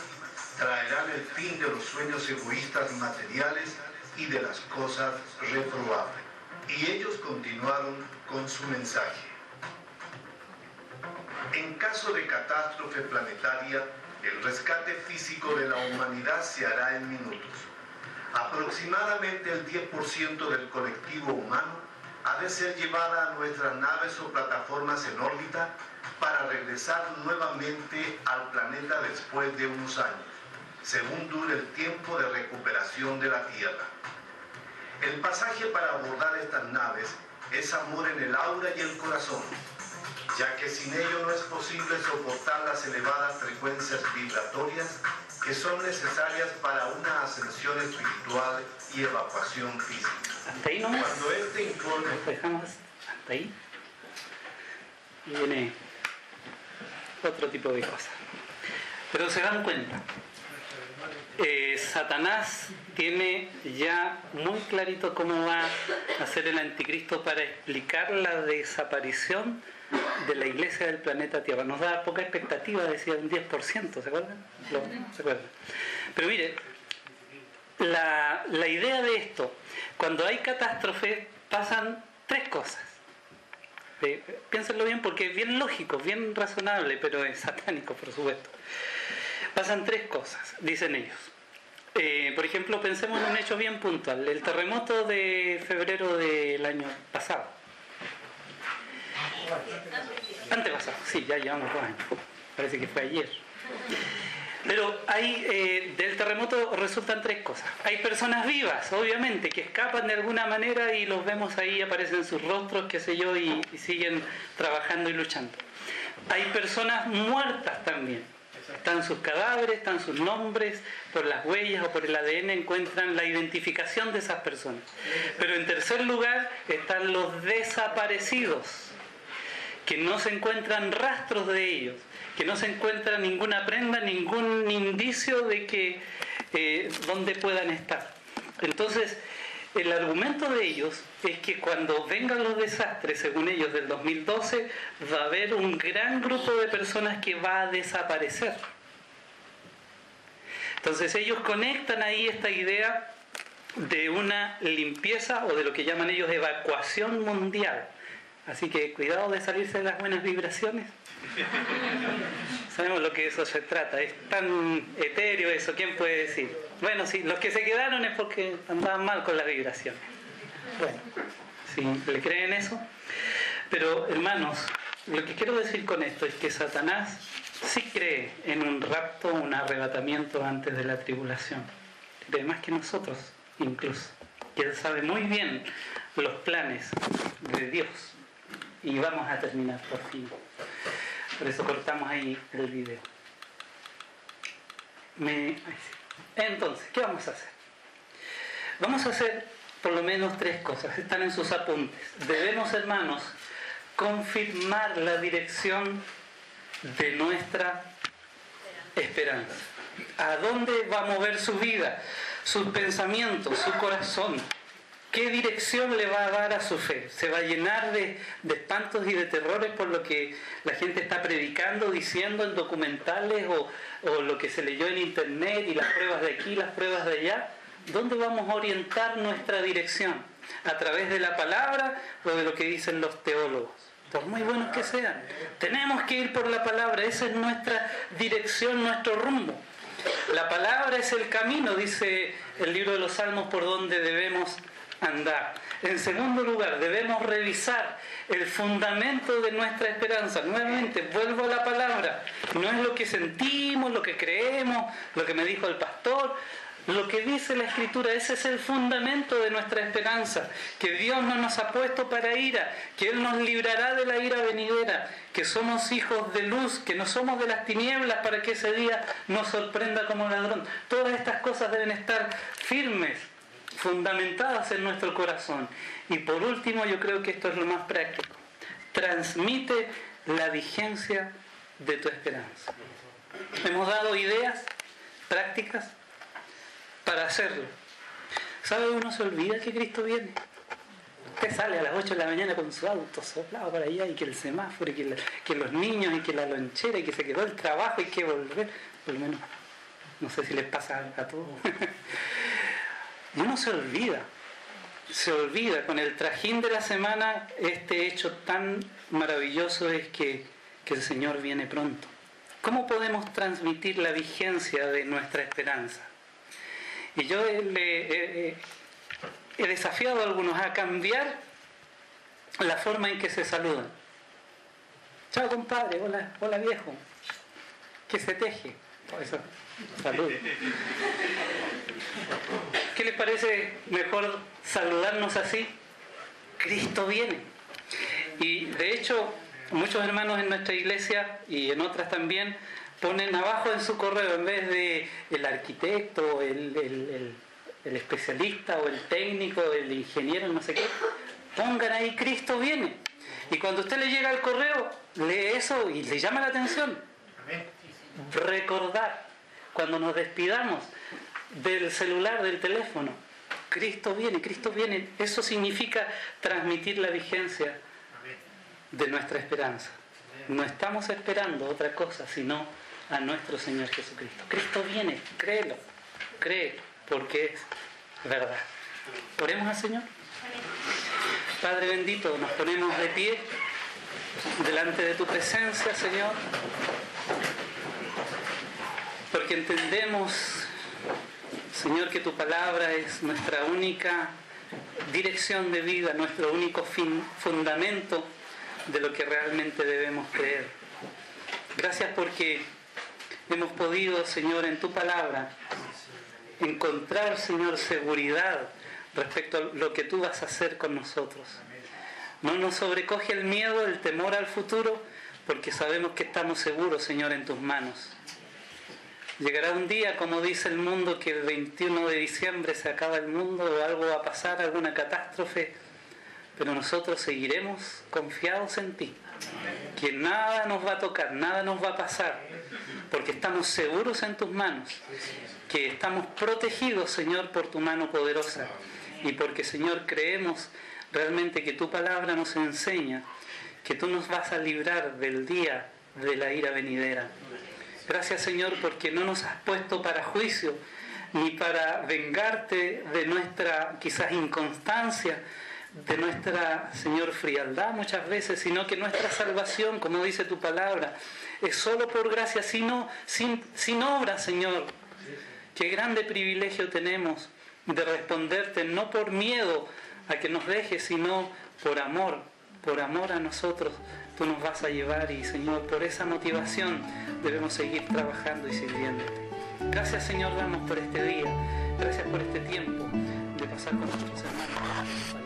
traerán el fin de los sueños egoístas materiales y de las cosas reprobables. Y ellos continuaron con su mensaje. En caso de catástrofe planetaria, el rescate físico de la humanidad se hará en minutos. Aproximadamente el 10% del colectivo humano ha de ser llevada a nuestras naves o plataformas en órbita para regresar nuevamente al planeta después de unos años, según dure el tiempo de recuperación de la Tierra. El pasaje para abordar estas naves es amor en el aura y el corazón, ya que sin ello no es posible soportar las elevadas frecuencias vibratorias que son necesarias para una ascensión espiritual y evacuación física. Hasta ahí nomás. Cuando este informe... Nos dejamos hasta ahí. Y viene otro tipo de cosas. Pero se dan cuenta. Satanás tiene ya muy clarito cómo va a hacer el anticristo para explicar la desaparición de la iglesia del planeta Tierra. Nos da poca expectativa, decía un 10%, ¿se acuerdan? ¿Se acuerdan? Pero mire, la idea de esto, cuando hay catástrofe pasan tres cosas. Piénsenlo bien porque es bien lógico, bien razonable, pero es satánico, por supuesto. Pasan tres cosas, dicen ellos. Por ejemplo, pensemos en un hecho bien puntual, el terremoto de febrero del año pasado. Antepasado, sí, ya llevamos 2 años. Parece que fue ayer. Pero del terremoto resultan tres cosas. Hay personas vivas, obviamente, que escapan de alguna manera y los vemos ahí, aparecen sus rostros, qué sé yo, y siguen trabajando y luchando. Hay personas muertas también. Están sus cadáveres, están sus nombres, por las huellas o por el ADN encuentran la identificación de esas personas. Pero en tercer lugar están los desaparecidos, que no se encuentran rastros de ellos, que no se encuentra ninguna prenda, ningún indicio de que dónde puedan estar. Entonces, el argumento de ellos es que cuando vengan los desastres, según ellos, del 2012, va a haber un gran grupo de personas que va a desaparecer. Entonces ellos conectan ahí esta idea de una limpieza, o de lo que llaman ellos evacuación mundial. Así que cuidado de salirse de las buenas vibraciones. Sabemos lo que eso se trata, es tan etéreo eso, ¿quién puede decir? Bueno, sí, los que se quedaron es porque andaban mal con las vibraciones. Bueno, ¿sí le creen eso? Pero hermanos, lo que quiero decir con esto es que Satanás sí cree en un rapto, un arrebatamiento antes de la tribulación. Cree más que nosotros, incluso. Y él sabe muy bien los planes de Dios. Y vamos a terminar por fin. Por eso cortamos ahí el video. Entonces, ¿qué vamos a hacer? Vamos a hacer por lo menos 3 cosas. Están en sus apuntes. Debemos, hermanos, confirmar la dirección de nuestra esperanza. ¿A dónde va a mover su vida, sus pensamientos, su corazón? ¿Qué dirección le va a dar a su fe? ¿Se va a llenar de espantos y de terrores por lo que la gente está predicando, diciendo en documentales o lo que se leyó en internet y las pruebas de aquí, las pruebas de allá? ¿Dónde vamos a orientar nuestra dirección? ¿A través de la palabra o de lo que dicen los teólogos? Por muy buenos que sean. Tenemos que ir por la palabra, esa es nuestra dirección, nuestro rumbo. La palabra es el camino, dice el libro de los Salmos, por donde debemos andar. En segundo lugar, debemos revisar el fundamento de nuestra esperanza. Nuevamente, vuelvo a la palabra. No es lo que sentimos, lo que creemos, lo que me dijo el pastor. Lo que dice la Escritura, ese es el fundamento de nuestra esperanza, que Dios no nos ha puesto para ira, que Él nos librará de la ira venidera, que somos hijos de luz, que no somos de las tinieblas para que ese día nos sorprenda como ladrón. Todas estas cosas deben estar firmes, fundamentadas en nuestro corazón. Y por último, yo creo que esto es lo más práctico. Transmite la vigencia de tu esperanza. Hemos dado ideas prácticas para hacerlo. ¿Sabe? Uno se olvida que Cristo viene. Usted sale a las 8 de la mañana con su auto soplado para allá, y que el semáforo, y que los niños, y que la lonchera, y que se quedó el trabajo, y que volver. Por lo menos, no sé si les pasa a todos. Y uno se olvida con el trajín de la semana. Este hecho tan maravilloso es que el Señor viene pronto. ¿Cómo podemos transmitir la vigencia de nuestra esperanza? Y yo he desafiado a algunos a cambiar la forma en que se saludan. Chao, compadre, hola viejo. ¿Qué se teje? Eso, salud. ¿Qué les parece mejor saludarnos así? Cristo viene. Y de hecho, muchos hermanos en nuestra iglesia y en otras también ponen abajo en su correo, en vez de el arquitecto, el especialista o el técnico, el ingeniero, no sé qué, pongan ahí Cristo viene. Y cuando usted le llega el correo, lee eso y le llama la atención. Recordar, cuando nos despidamos del celular, del teléfono, Cristo viene. Eso significa transmitir la vigencia de nuestra esperanza. No estamos esperando otra cosa sino a nuestro Señor Jesucristo. Cristo viene, créelo, porque es verdad. Oremos al Señor. Padre bendito, nos ponemos de pie delante de tu presencia, Señor, porque entendemos, Señor, que tu palabra es nuestra única dirección de vida, nuestro único fundamento de lo que realmente debemos creer. Gracias porque hemos podido, Señor, en tu palabra encontrar, Señor, seguridad respecto a lo que tú vas a hacer con nosotros. No nos sobrecoge el miedo, el temor al futuro, porque sabemos que estamos seguros, Señor, en tus manos. Llegará un día, como dice el mundo, que el 21 de diciembre se acaba el mundo, o algo va a pasar, alguna catástrofe, pero nosotros seguiremos confiados en ti, que nada nos va a tocar, nada nos va a pasar, porque estamos seguros en tus manos, que estamos protegidos, Señor, por tu mano poderosa, y porque, Señor, creemos realmente que tu palabra nos enseña que tú nos vas a librar del día de la ira venidera. Gracias, Señor, porque no nos has puesto para juicio, ni para vengarte de nuestra quizás inconstancia, de nuestra, Señor, frialdad muchas veces, sino que nuestra salvación, como dice tu palabra, es solo por gracia, sin obra, Señor. Qué grande privilegio tenemos de responderte, no por miedo a que nos dejes, sino por amor a nosotros. Tú nos vas a llevar y, Señor, por esa motivación debemos seguir trabajando y sirviéndote. Gracias, Señor, damos por este día. Gracias por este tiempo de pasar con nuestros hermanos.